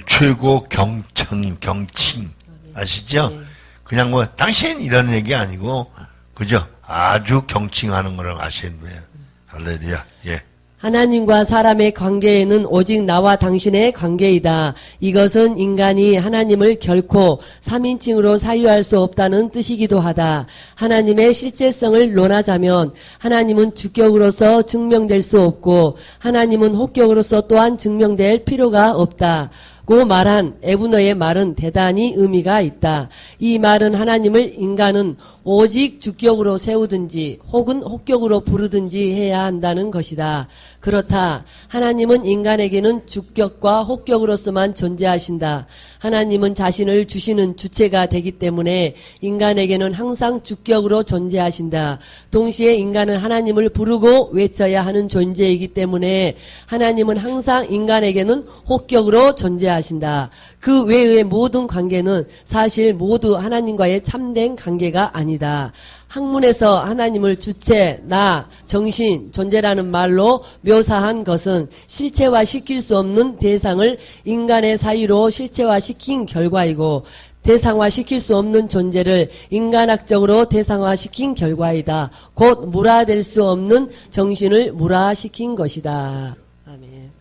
최고 경칭 아시죠? 네. 그냥 뭐 당신 이런 얘기 아니고 그죠? 아주 경칭하는 거라고 아시는 거예요. 할렐루야. 예. 하나님과 사람의 관계에는 오직 나와 당신의 관계이다. 이것은 인간이 하나님을 결코 3인칭으로 사유할 수 없다는 뜻이기도 하다. 하나님의 실제성을 논하자면 하나님은 주격으로서 증명될 수 없고 하나님은 혹격으로서 또한 증명될 필요가 없다. 고 말한 에브너의 말은 대단히 의미가 있다. 이 말은 하나님을 인간은 오직 주격으로 세우든지 혹은 혹격으로 부르든지 해야 한다는 것이다. 그렇다. 하나님은 인간에게는 주격과 혹격으로서만 존재하신다. 하나님은 자신을 주시는 주체가 되기 때문에 인간에게는 항상 주격으로 존재하신다. 동시에 인간은 하나님을 부르고 외쳐야 하는 존재이기 때문에 하나님은 항상 인간에게는 혹격으로 존재하신다. 그 외의 모든 관계는 사실 모두 하나님과의 참된 관계가 아니다. 학문에서 하나님을 주체, 나, 정신, 존재라는 말로 묘사한 것은 실체화시킬 수 없는 대상을 인간의 사유로 실체화시킨 결과이고 대상화시킬 수 없는 존재를 인간학적으로 대상화시킨 결과이다. 곧 물화될 수 없는 정신을 물화시킨 것이다. 아멘.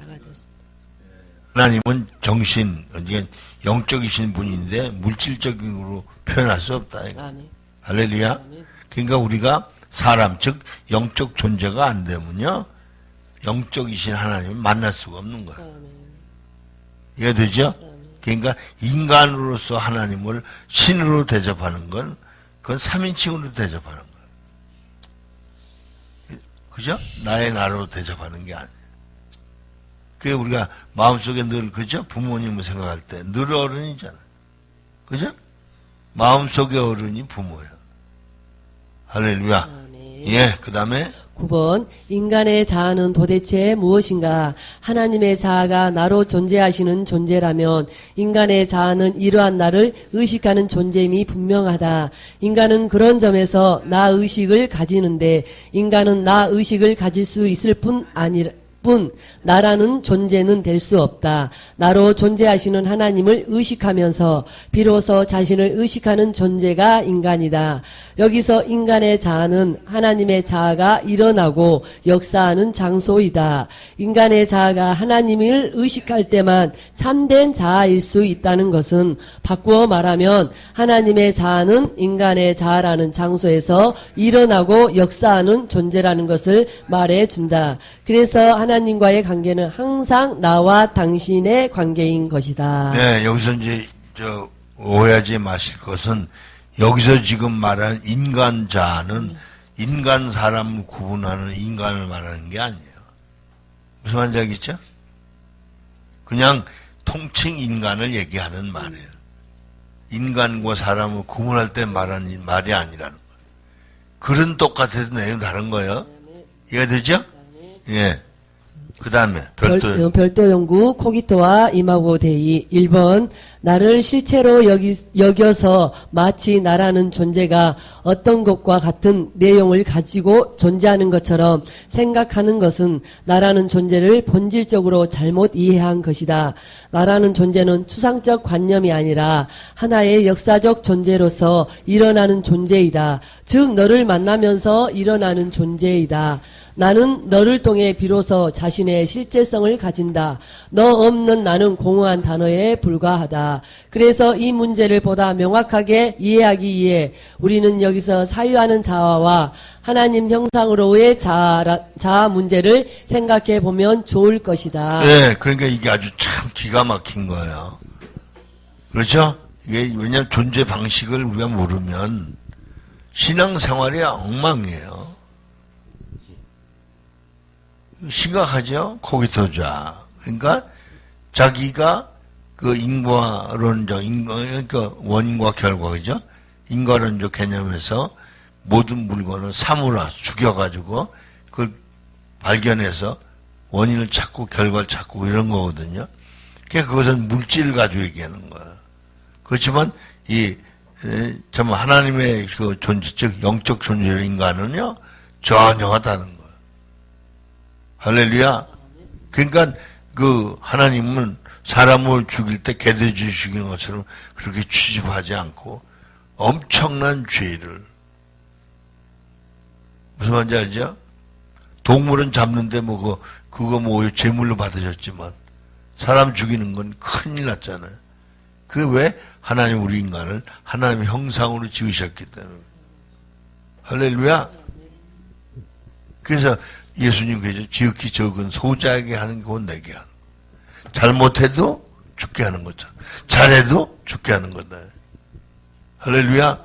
하나님은 정신, 영적이신 분인데 물질적으로 표현할 수 없다. 아멘. 할렐루야. 아멘. 그러니까 우리가 사람, 즉 영적 존재가 안 되면요, 영적이신 하나님을 만날 수가 없는 거예요. 이해되죠? 그러니까 인간으로서 하나님을 신으로 대접하는 건 그건 3인칭으로 대접하는 거예요. 그죠? 나의 나로 대접하는 게 아니에요. 그게 우리가 마음속에 늘, 그죠? 부모님을 생각할 때 늘 어른이잖아요. 그죠? 마음속의 어른이 부모예요. 할렐루야. 아멘. 예, 그 다음에 9번 인간의 자아는 도대체 무엇인가? 하나님의 자아가 나로 존재하시는 존재라면 인간의 자아는 이러한 나를 의식하는 존재임이 분명하다. 인간은 그런 점에서 나 의식을 가지는데 인간은 나 의식을 가질 수 있을 뿐 나라는 존재는 될 수 없다. 나로 존재하시는 하나님을 의식하면서 비로소 자신을 의식하는 존재가 인간이다. 여기서 인간의 자아는 하나님의 자아가 일어나고 역사하는 장소이다. 인간의 자아가 하나님을 의식할 때만 참된 자아일 수 있다는 것은 바꾸어 말하면 하나님의 자아는 인간의 자아라는 장소에서 일어나고 역사하는 존재라는 것을 말해준다. 그래서 하나님과의 관계는 항상 나와 당신의 관계인 것이다. 네, 여기서 이제 오해하지 마실 것은 여기서 지금 말하는 인간 자아는 인간 사람을 구분하는 인간을 말하는 게 아니에요. 무슨 말인지 알겠죠? 그냥 통칭 인간을 얘기하는 말이에요. 인간과 사람을 구분할 때 말하는 말이 아니라는 거예요. 글은 똑같아도 내용 다른 거예요. 이해되죠? 예. 그 다음에 별도 연구 코기토와 이마고 데이 1번 나를 실체로 여겨서 마치 나라는 존재가 어떤 것과 같은 내용을 가지고 존재하는 것처럼 생각하는 것은 나라는 존재를 본질적으로 잘못 이해한 것이다. 나라는 존재는 추상적 관념이 아니라 하나의 역사적 존재로서 일어나는 존재이다. 즉 너를 만나면서 일어나는 존재이다. 나는 너를 통해 비로소 자신의 실제성을 가진다. 너 없는 나는 공허한 단어에 불과하다. 그래서 이 문제를 보다 명확하게 이해하기 위해 우리는 여기서 사유하는 자아와 하나님 형상으로의 자아 문제를 생각해 보면 좋을 것이다. 네, 그러니까 이게 아주 참 기가 막힌 거예요. 그렇죠? 이게 왜냐하면 존재 방식을 우리가 모르면 신앙생활이 엉망이에요. 심각하죠? 코기토자. 그러니까 자기가 그 인과론적, 그러니까 원인과 결과, 그죠? 인과론적 개념에서 모든 물건을 사물화, 죽여가지고 그걸 발견해서 원인을 찾고 결과를 찾고 이런 거거든요. 그러니까 그것은 물질을 가지고 얘기하는 거예요. 그렇지만 정말 하나님의 그 존재, 즉 영적 존재의 인간은요, 전혀 다른 거예요. 할렐루야. 그러니까 그 하나님은 사람을 죽일 때 개돼지 죽이는 것처럼 그렇게 취집하지 않고 엄청난 죄를, 무슨 말인지 알죠? 동물은 잡는데 뭐 그거 뭐 제물로 받으셨지만 사람 죽이는 건 큰일 났잖아요. 그 왜? 하나님 우리 인간을 하나님의 형상으로 지으셨기 때문에. 할렐루야. 그래서 예수님께서 지극히 적은 소자에게 하는 게 곧 내게 하는 거. 잘못해도 죽게 하는 거죠. 잘해도 죽게 하는 거다. 할렐루야.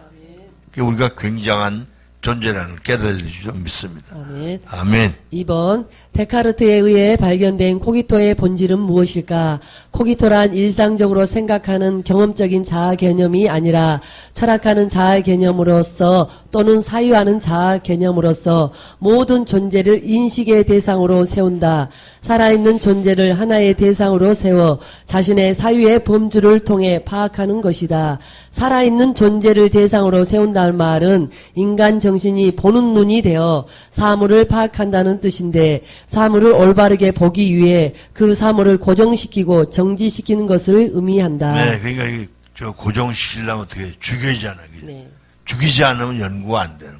우리가 굉장한 존재라는 깨달을 좀 믿습니다. 아멘. 아멘. 2번 데카르트에 의해 발견된 코기토의 본질은 무엇일까? 코기토란 일상적으로 생각하는 경험적인 자아 개념이 아니라 철학하는 자아 개념으로서 또는 사유하는 자아 개념으로서 모든 존재를 인식의 대상으로 세운다. 살아있는 존재를 하나의 대상으로 세워 자신의 사유의 범주를 통해 파악하는 것이다. 살아있는 존재를 대상으로 세운다는 말은 인간 정신이 보는 눈이 되어 사물을 파악한다는 뜻인데 사물을 올바르게 보기 위해 그 사물을 고정시키고 정지시키는 것을 의미한다. 네, 그러니까 저 고정시키려면 어떻게 죽이잖아요. 네. 죽이지 않으면 연구가 안 되는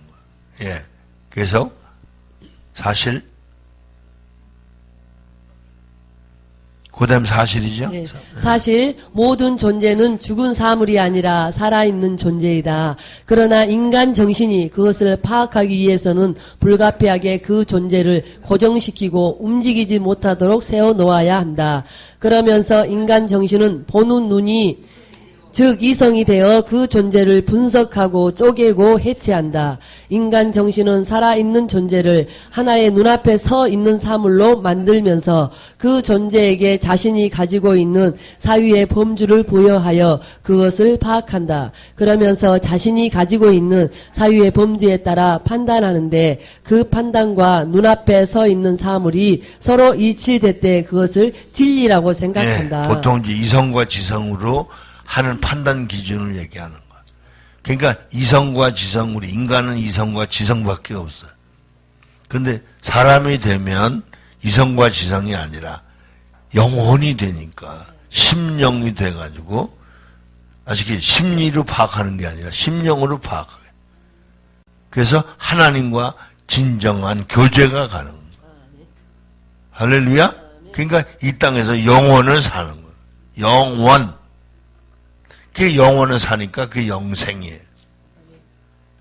거예요. 예. 그래서 사실 그다음 사실이죠. 네. 사실 모든 존재는 죽은 사물이 아니라 살아있는 존재이다. 그러나 인간 정신이 그것을 파악하기 위해서는 불가피하게 그 존재를 고정시키고 움직이지 못하도록 세워놓아야 한다. 그러면서 인간 정신은 보는 눈이 즉 이성이 되어 그 존재를 분석하고 쪼개고 해체한다. 인간 정신은 살아있는 존재를 하나의 눈앞에 서 있는 사물로 만들면서 그 존재에게 자신이 가지고 있는 사유의 범주를 부여하여 그것을 파악한다. 그러면서 자신이 가지고 있는 사유의 범주에 따라 판단하는데 그 판단과 눈앞에 서 있는 사물이 서로 일치될 때 그것을 진리라고 생각한다. 네, 보통 이제 이성과 지성으로 하는 판단 기준을 얘기하는 거야. 그러니까 이성과 지성, 우리 인간은 이성과 지성밖에 없어요. 근데 사람이 되면 이성과 지성이 아니라 영혼이 되니까 심령이 돼가지고 아시겠지? 심리로 파악하는 게 아니라 심령으로 파악하게. 그래서 하나님과 진정한 교제가 가능한 거야. 할렐루야? 그러니까 이 땅에서 영혼을 사는 거야. 영원. 그 영혼을 사니까 그 영생이에요.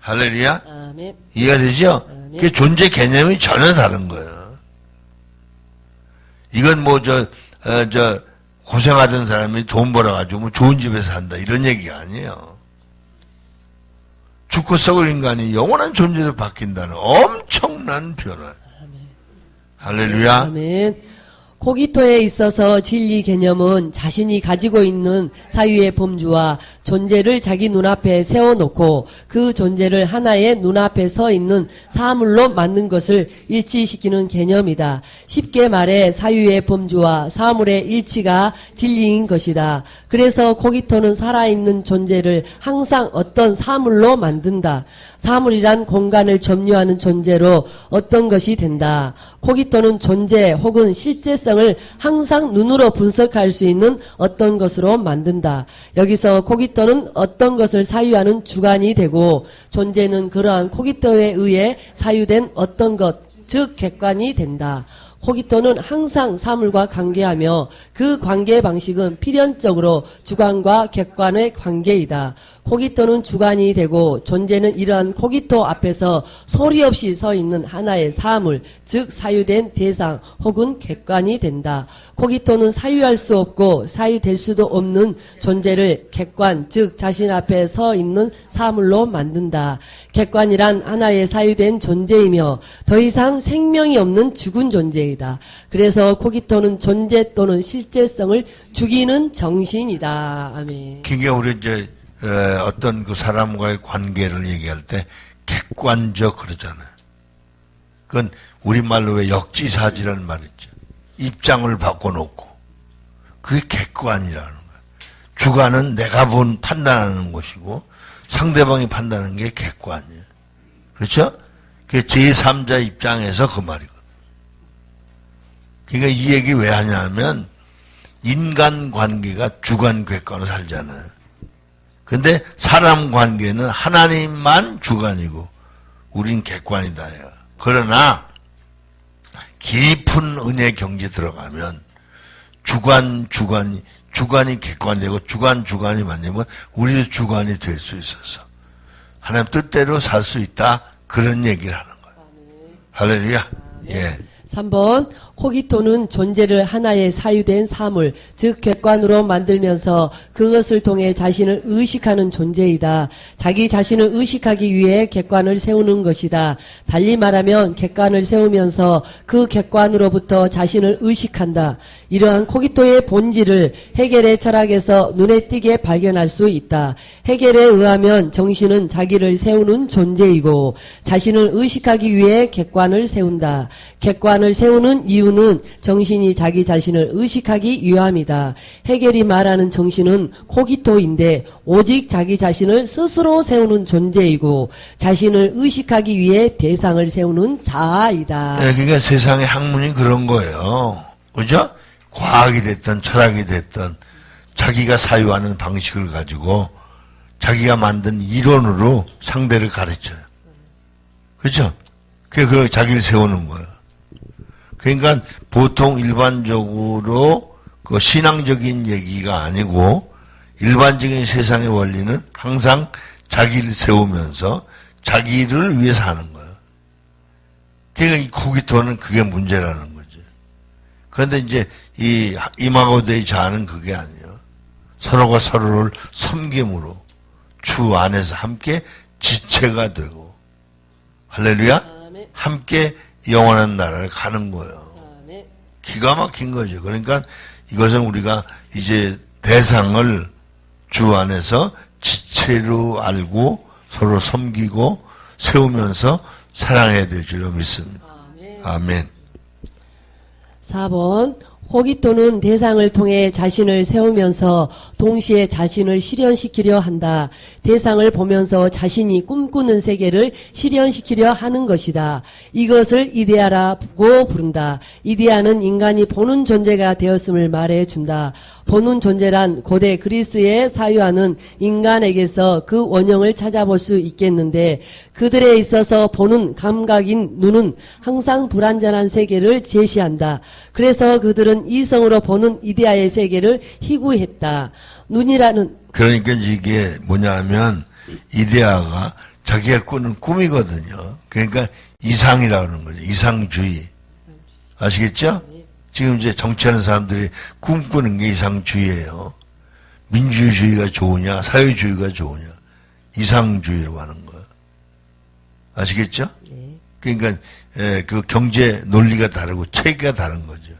할렐루야? 아멘. 이해가 되죠? 아멘. 그 존재 개념이 전혀 다른 거예요. 이건 뭐 고생하던 사람이 돈 벌어가지고 뭐 좋은 집에서 산다 이런 얘기가 아니에요. 죽고 썩을 인간이 영원한 존재로 바뀐다는 엄청난 변화. 할렐루야? 아멘. 코기토에 있어서 진리 개념은 자신이 가지고 있는 사유의 범주와 존재를 자기 눈앞에 세워놓고 그 존재를 하나의 눈앞에 서 있는 사물로 만든 것을 일치시키는 개념이다. 쉽게 말해 사유의 범주와 사물의 일치가 진리인 것이다. 그래서 코기토는 살아있는 존재를 항상 어떤 사물로 만든다. 사물이란 공간을 점유하는 존재로 어떤 것이 된다. 코기토는 존재 혹은 실제성을 항상 눈으로 분석할 수 있는 어떤 것으로 만든다. 여기서 코기토는 어떤 것을 사유하는 주관이 되고 존재는 그러한 코기토에 의해 사유된 어떤 것, 즉 객관이 된다. 코기토는 항상 사물과 관계하며 그 관계 방식은 필연적으로 주관과 객관의 관계이다. 코기토는 주관이 되고 존재는 이러한 코기토 앞에서 소리 없이 서 있는 하나의 사물, 즉 사유된 대상 혹은 객관이 된다. 코기토는 사유할 수 없고 사유될 수도 없는 존재를 객관, 즉 자신 앞에 서 있는 사물로 만든다. 객관이란 하나의 사유된 존재이며 더 이상 생명이 없는 죽은 존재이다. 그래서 코기토는 존재 또는 실제성을 죽이는 정신이다. 아멘. 그게 우리 이제 어떤 그 사람과의 관계를 얘기할 때 객관적 그러잖아요. 그건 우리말로 왜 역지사지라는 말 있죠. 입장을 바꿔놓고 그게 객관이라는 거예요. 주관은 내가 판단하는 것이고 상대방이 판단하는 게 객관이에요. 그렇죠? 그게 제3자 입장에서 그 말이거든. 그러니까 이 얘기 왜 하냐면 인간 관계가 주관 객관으로 살잖아요. 근데 사람 관계는 하나님만 주관이고 우린 객관이다. 그러나 깊은 은혜 경지 들어가면 주관이 객관되고 주관이 만들면 우리도 주관이 될 수 있어서 하나님 뜻대로 살 수 있다. 그런 얘기를 하는 거예요. 할렐루야. 예. 3번 코기토는 존재를 하나의 사유된 사물, 즉 객관으로 만들면서 그것을 통해 자신을 의식하는 존재이다. 자기 자신을 의식하기 위해 객관을 세우는 것이다. 달리 말하면 객관을 세우면서 그 객관으로부터 자신을 의식한다. 이러한 코기토의 본질을 헤겔의 철학에서 눈에 띄게 발견할 수 있다. 헤겔에 의하면 정신은 자기를 세우는 존재이고 자신을 의식하기 위해 객관을 세운다. 객관을 세우는 이유는 정신이 자기 자신을 의식하기 위함이다. 헤겔이 말하는 정신은 코기토인데 오직 자기 자신을 스스로 세우는 존재이고 자신을 의식하기 위해 대상을 세우는 자아이다. 네, 그러니까 세상의 학문이 그런 거예요. 그죠? 과학이 됐든 철학이 됐든 자기가 사유하는 방식을 가지고 자기가 만든 이론으로 상대를 가르쳐요. 그죠? 그래서 자기를 세우는 거예요. 그러니까 보통 일반적으로 그 신앙적인 얘기가 아니고 일반적인 세상의 원리는 항상 자기를 세우면서 자기를 위해서 하는 거예요. 그러니까 이 코기토는 그게 문제라는 거죠. 그런데 이제 이 이마고데이 자아는 그게 아니에요. 서로가 서로를 섬김으로 주 안에서 함께 지체가 되고 할렐루야? 함께 영원한 나라를 가는 거예요. 기가 막힌 거죠. 그러니까 이것은 우리가 이제 대상을 주 안에서 지체로 알고 서로 섬기고 세우면서 사랑해야 될 줄로 믿습니다. 아멘. 4번 코기토는 대상을 통해 자신을 세우면서 동시에 자신을 실현시키려 한다. 대상을 보면서 자신이 꿈꾸는 세계를 실현시키려 하는 것이다. 이것을 이데아라고 부른다. 이데아는 인간이 보는 존재가 되었음을 말해준다. 보는 존재란 고대 그리스에 사유하는 인간에게서 그 원형을 찾아볼 수 있겠는데 그들에 있어서 보는 감각인 눈은 항상 불완전한 세계를 제시한다. 그래서 그들은 이성으로 보는 이데아의 세계를 희구했다. 눈이라는 그러니까 이게 뭐냐 하면 이데아가 자기가 꾸는 꿈이거든요. 그러니까 이상이라고 하는 거죠. 이상주의. 아시겠죠? 지금 이제 정치하는 사람들이 꿈꾸는 게 이상주의예요. 민주주의가 좋으냐 사회주의가 좋으냐 이상주의로 하는 거예요. 아시겠죠? 그러니까 그 경제 논리가 다르고 체계가 다른 거죠.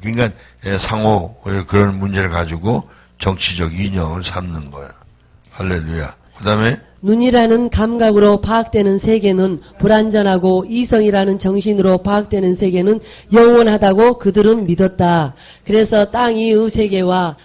그러니까 상호 그런 문제를 가지고 정치적 이념을 삼는 거야. 할렐루야. 그 다음에 눈이라는 감각으로 파악되는 세계는 불완전하고 이성이라는 정신으로 파악되는 세계는 영원하다고 그들은 믿었다. 그래서 땅 위의 세계와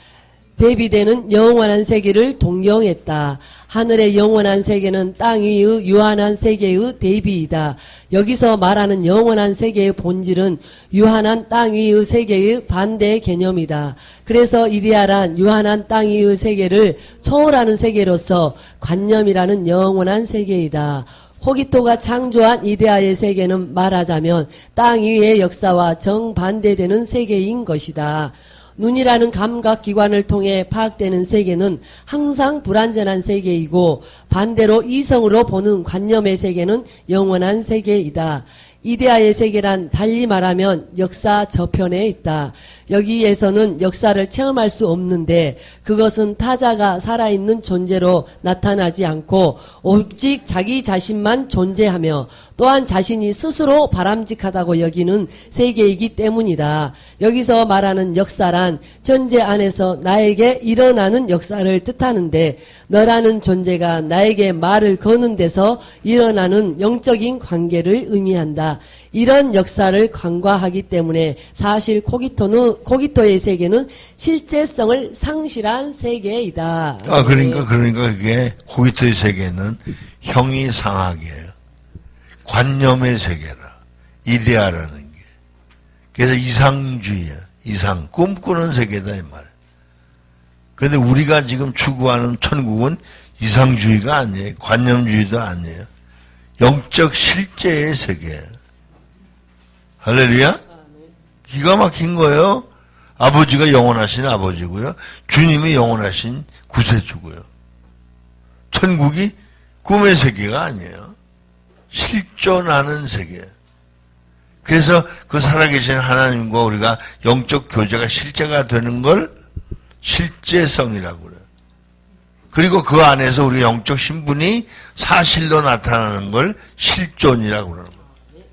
대비되는 영원한 세계를 동경했다. 하늘의 영원한 세계는 땅 위의 유한한 세계의 대비이다. 여기서 말하는 영원한 세계의 본질은 유한한 땅 위의 세계의 반대 개념이다. 그래서 이데아란 유한한 땅 위의 세계를 초월하는 세계로서 관념이라는 영원한 세계이다. 코기토가 창조한 이데아의 세계는 말하자면 땅 위의 역사와 정반대되는 세계인 것이다. 눈이라는 감각기관을 통해 파악되는 세계는 항상 불완전한 세계이고 반대로 이성으로 보는 관념의 세계는 영원한 세계이다. 이데아의 세계란 달리 말하면 역사 저편에 있다. 여기에서는 역사를 체험할 수 없는데 그것은 타자가 살아있는 존재로 나타나지 않고 오직 자기 자신만 존재하며 또한 자신이 스스로 바람직하다고 여기는 세계이기 때문이다. 여기서 말하는 역사란 현재 안에서 나에게 일어나는 역사를 뜻하는데 너라는 존재가 나에게 말을 거는 데서 일어나는 영적인 관계를 의미한다. 이런 역사를 간과하기 때문에 사실 코기토의 세계는 실제성을 상실한 세계이다. 그러니까 그게 코기토의 세계는 형이상학이에요. 관념의 세계라. 이데아라는 게. 그래서 이상주의야. 이상. 꿈꾸는 세계다 이 말. 그런데 우리가 지금 추구하는 천국은 이상주의가 아니에요. 관념주의도 아니에요. 영적 실제의 세계예요. 할렐루야. 기가 막힌 거예요. 아버지가 영원하신 아버지고요. 주님이 영원하신 구세주고요. 천국이 꿈의 세계가 아니에요. 실존하는 세계예요. 그래서 그 살아계신 하나님과 우리가 영적 교제가 실제가 되는 걸 실제성이라고 그래요. 그리고 그 안에서 우리 영적 신분이 사실로 나타나는 걸 실존이라고 그러는 거예요.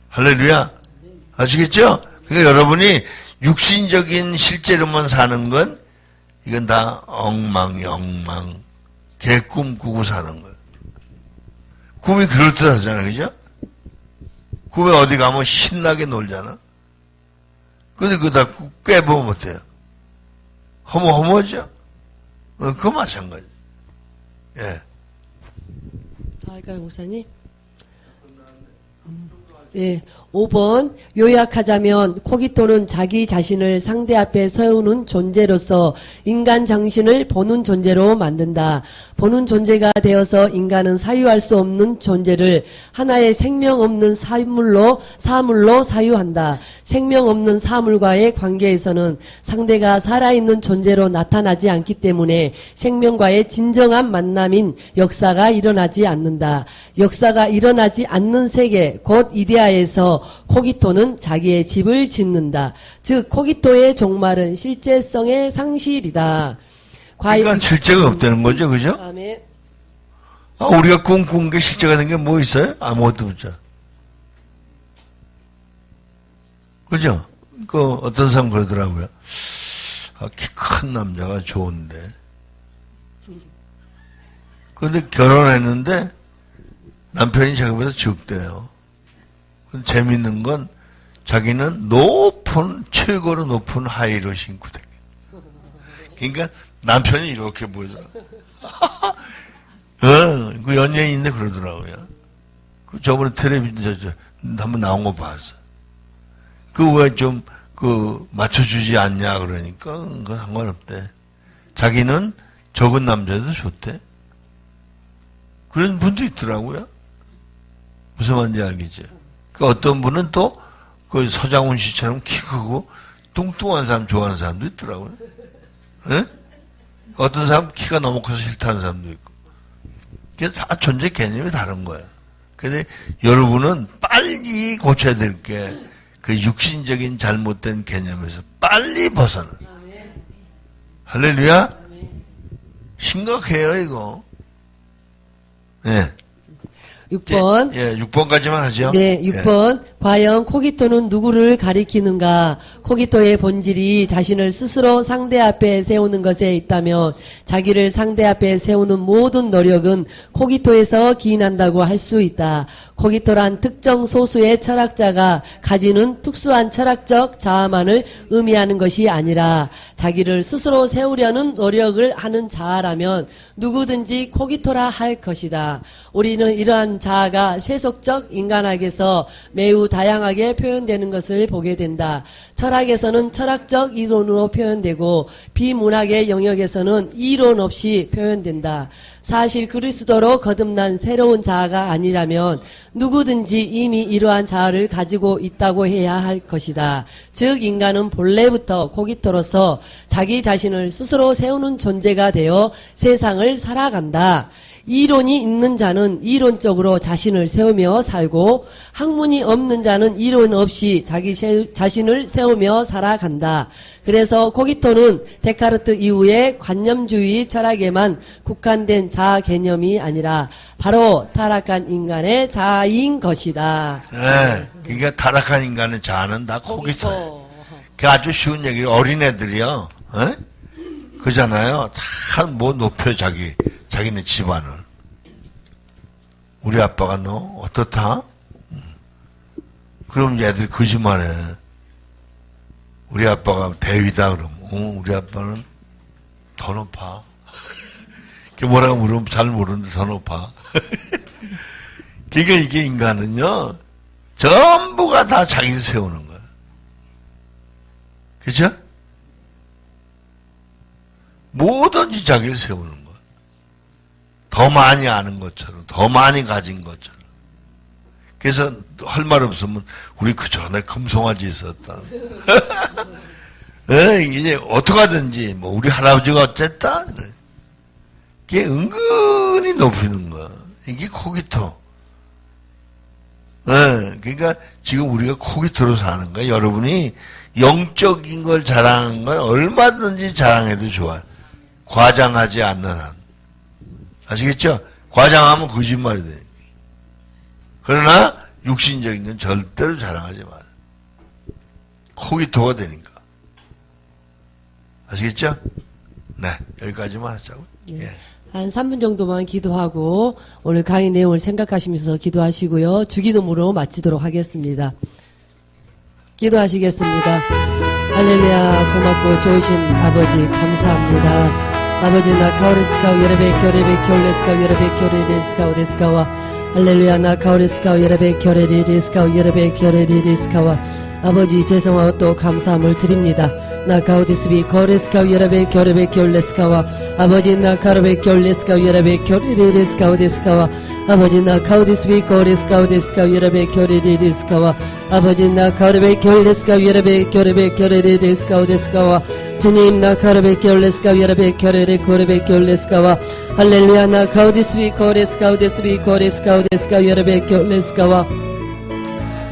할렐루야. 아시겠죠? 그러니까 여러분이 육신적인 실제로만 사는 건 이건 다 엉망 개꿈 꾸고 사는 거예요. 꿈이 그럴듯하잖아요. 그죠? 꿈에 어디 가면 신나게 놀잖아. 근데 그거 다 깨보면 어때요? 허무허무하죠? 그거 마찬가지. 예. 더 할까요, 목사님? 네, 5번 요약하자면 코기토는 자기 자신을 상대 앞에 세우는 존재로서 인간 정신을 보는 존재로 만든다. 보는 존재가 되어서 인간은 사유할 수 없는 존재를 하나의 생명 없는 사물로 사유한다. 생명 없는 사물과의 관계에서는 상대가 살아있는 존재로 나타나지 않기 때문에 생명과의 진정한 만남인 역사가 일어나지 않는다. 역사가 일어나지 않는 세계, 곧 이데아에서 코기토는 자기의 집을 짓는다. 즉 코기토의 종말은 실제성의 상실이다. 그러니까 실제가 없다는 거죠. 그죠? 아멘. 우리가 꿈꾼 게 실제가 된 게 뭐 있어요? 아무것도 없죠. 그죠? 그 어떤 사람 그러더라고요. 키 큰 남자가 좋은데. 그런데 결혼했는데 남편이 자기보다 적대요. 재밌는 건 자기는 최고로 높은 하이를 신고 다녀요. 그러니까 남편이 이렇게 보이더라고요. 그 연예인인데 그러더라고요. 저번에 텔레비전 한번 나온 거 봤어. 왜 좀 맞춰주지 않냐 그러니까 그거 상관없대. 자기는 적은 남자도 좋대. 그런 분도 있더라고요. 무슨 말인지 알겠죠? 어떤 분은 또 서장훈 씨처럼 키 크고 뚱뚱한 사람 좋아하는 사람도 있더라고요. 예? 어떤 사람 키가 너무 커서 싫다는 사람도 있고. 그게 다 존재 개념이 다른 거예요. 근데 여러분은 빨리 고쳐야 될 게 그 육신적인 잘못된 개념에서 빨리 벗어나. 할렐루야? 심각해요, 이거. 네. 6번. 예, 6번까지만 하죠. 네, 6번. 예. 과연 코기토는 누구를 가리키는가? 코기토의 본질이 자신을 스스로 상대 앞에 세우는 것에 있다면 자기를 상대 앞에 세우는 모든 노력은 코기토에서 기인한다고 할 수 있다. 코기토란 특정 소수의 철학자가 가지는 특수한 철학적 자아만을 의미하는 것이 아니라 자기를 스스로 세우려는 노력을 하는 자아라면 누구든지 코기토라 할 것이다. 우리는 이러한 자아가 세속적 인간학에서 매우 다양하게 표현되는 것을 보게 된다. 철학에서는 철학적 이론으로 표현되고 비문학의 영역에서는 이론 없이 표현된다. 사실 그리스도로 거듭난 새로운 자아가 아니라면 누구든지 이미 이러한 자아를 가지고 있다고 해야 할 것이다. 즉 인간은 본래부터 코기토로서 자기 자신을 스스로 세우는 존재가 되어 세상을 살아간다. 이론이 있는 자는 이론적으로 자신을 세우며 살고 학문이 없는 자는 이론 없이 자기 자신을 세우며 살아간다. 그래서 코기토는 데카르트 이후의 관념주의 철학에만 국한된 자아 개념이 아니라 바로 타락한 인간의 자아인 것이다. 네, 그러니까 타락한 인간의 자아는 다 코기토예요. 그 아주 쉬운 얘기를 어린애들이요. 그잖아요. 다 뭐 높여 자기네 집안을. 우리 아빠가 너 어떻다? 그럼 얘들이 거짓말해. 우리 아빠가 대위다 그러면 우리 아빠는 더 높아. 그게 뭐라고 물으면 잘 모르는데 더 높아. 그러니까 이게 인간은요 전부가 다 자기를 세우는 거야. 그죠? 뭐든지 자기를 세우는 거야. 더 많이 아는 것처럼, 더 많이 가진 것처럼. 그래서 할 말 없으면 우리 그 전에 금송아지 있었다. 이제 어떡하든지 뭐 우리 할아버지가 어쨌다. 그게 은근히 높이는 거야. 이게 코기토. 그러니까 지금 우리가 코기토로 사는 거야. 여러분이 영적인 걸 자랑하는 건 얼마든지 자랑해도 좋아요. 과장하지 않는 한. 아시겠죠? 과장하면 거짓말이 돼. 그러나 육신적인 건 절대로 자랑하지 마요. 코기토가 되니까. 아시겠죠? 네, 여기까지만 하자고. 예. 한 3분 정도만 기도하고 오늘 강의 내용을 생각하시면서 기도하시고요. 주기도문으로 마치도록 하겠습니다. 기도하시겠습니다. 할렐루야. 고맙고 좋으신 아버지 감사합니다. 아버지 나 카오레스카우 예레베 교레베 쿄레스카우 예레베 쿄레레스카우 데스카와 할렐루야 나 카오레스카우 예레베 쿄레레스카우 예레베 쿄레레스카와 아버지 죄송하고 또 감사함을 드립니다. 나 가우디스비 코레스카우 예레베 쿄레베 쿄레스카와 아버지 나 카르베 쿄레스카우 예레베 쿄레레스카우 데스카와 아버지 나 카우디스비 코레스카우 데스카우 예레베 쿄레레스카와 아버지 나 카르베 쿄레스카우 예레베 쿄레베 쿄레레스카우 데스카와 주님 나 카르베 쿄레스카우 예레베 쿄레레 코레베 쿄레스카와 할렐루야 나 카우디스비 코레스카우 데스비 코레스카우 데스카우 예레베 쿄레스카와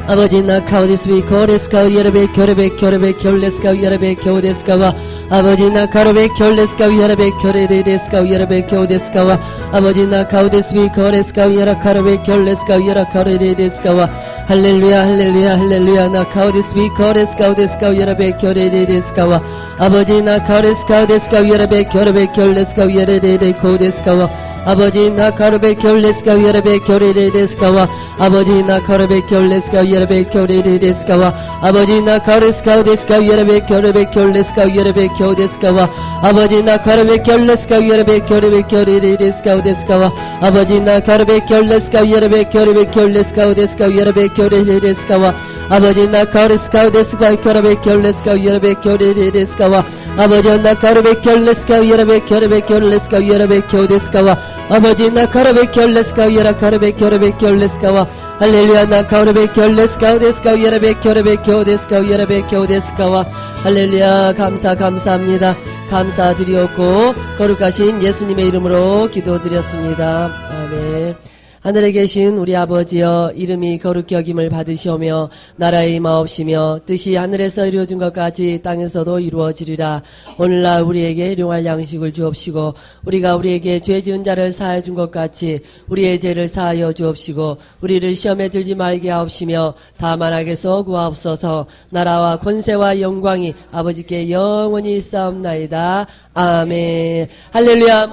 아버지 나 카오디스비 코레스카우 예레베 쿄레베 쿄레베 쿄레스카우 예레베 쿄데스카와 아버지 나 카르베 쿄레스카우 예레베 쿄레데스카우 예레베 쿄데스카와 아버지 나 카오디스비 코레스카우 예라 카르베 쿄레스카우 예라 카레데스카와 할렐루야 할렐루야 할렐루야 나 카오디스비 코레스카우 데스카우 예레베 쿄레데스카와 아버지 나 카레스카우 데스카우 예레베 쿄레베 쿄레스카우 예레데데 코데스카와 아버지 나 카르베 쿄레스카우 예레베 쿄레데스카와 아버지 나 카르베 쿄레스카우 예레베 쿄레데스카와 아버지 나 카르스카우 데스카우 예레베 쿄레베 쿄레스카우 예레베 쿄데스카와 아버지 나 카르베 쿄레스카우 예레베 쿄레베 쿄레데스카우 데스카와 아버지 나 카르베 쿄레스카우 예레베 쿄레베 쿄레스카우 데스카우 예레베 쿄레데스카와 아버지 나 카르스카우 데스카우 쿄레베 쿄레스카우 예레베 쿄레데스카와 아버지 나 카르베 쿄레스카우 예레베 쿄레베 쿄레스카우 예레베 쿄데스카와 아버지 나 카르베 쿄레스카우 예라 카르베 쿄레베 쿄레스카와 할렐루야 나 카르베 쿄레스카우 데스카우 예레베 쿄레베 쿄데스카우 예레베 쿄데스카와 할렐루야 감사합니다. 감사드리옵고 거룩하신 예수님의 이름으로 기도드렸습니다. 아멘. 하늘에 계신 우리 아버지여 이름이 거룩히 여김을 받으시오며 나라의 임하옵시며 뜻이 하늘에서 이루어진 것 같이 땅에서도 이루어지리라. 오늘날 우리에게 일용할 양식을 주옵시고 우리가 우리에게 죄 지은 자를 사하여 준 것 같이 우리의 죄를 사하여 주옵시고 우리를 시험에 들지 말게 하옵시며 다만 악에서 구하옵소서. 나라와 권세와 영광이 아버지께 영원히 있사옵나이다. 아멘. 할렐루야.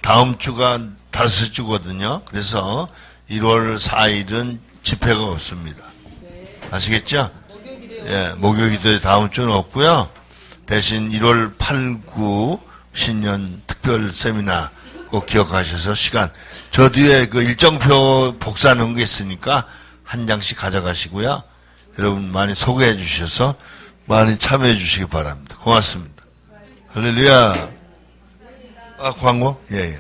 다음 주가 5주거든요. 그래서 1월 4일은 집회가 없습니다. 아시겠죠? 목요기도에 다음 주는 없고요. 대신 1월 8, 9 신년 특별 세미나 꼭 기억하셔서 시간. 저 뒤에 그 일정표 복사 넣은 게 있으니까 한 장씩 가져가시고요. 여러분 많이 소개해 주셔서 많이 참여해 주시기 바랍니다. 고맙습니다. 할렐루야. 광고? 예.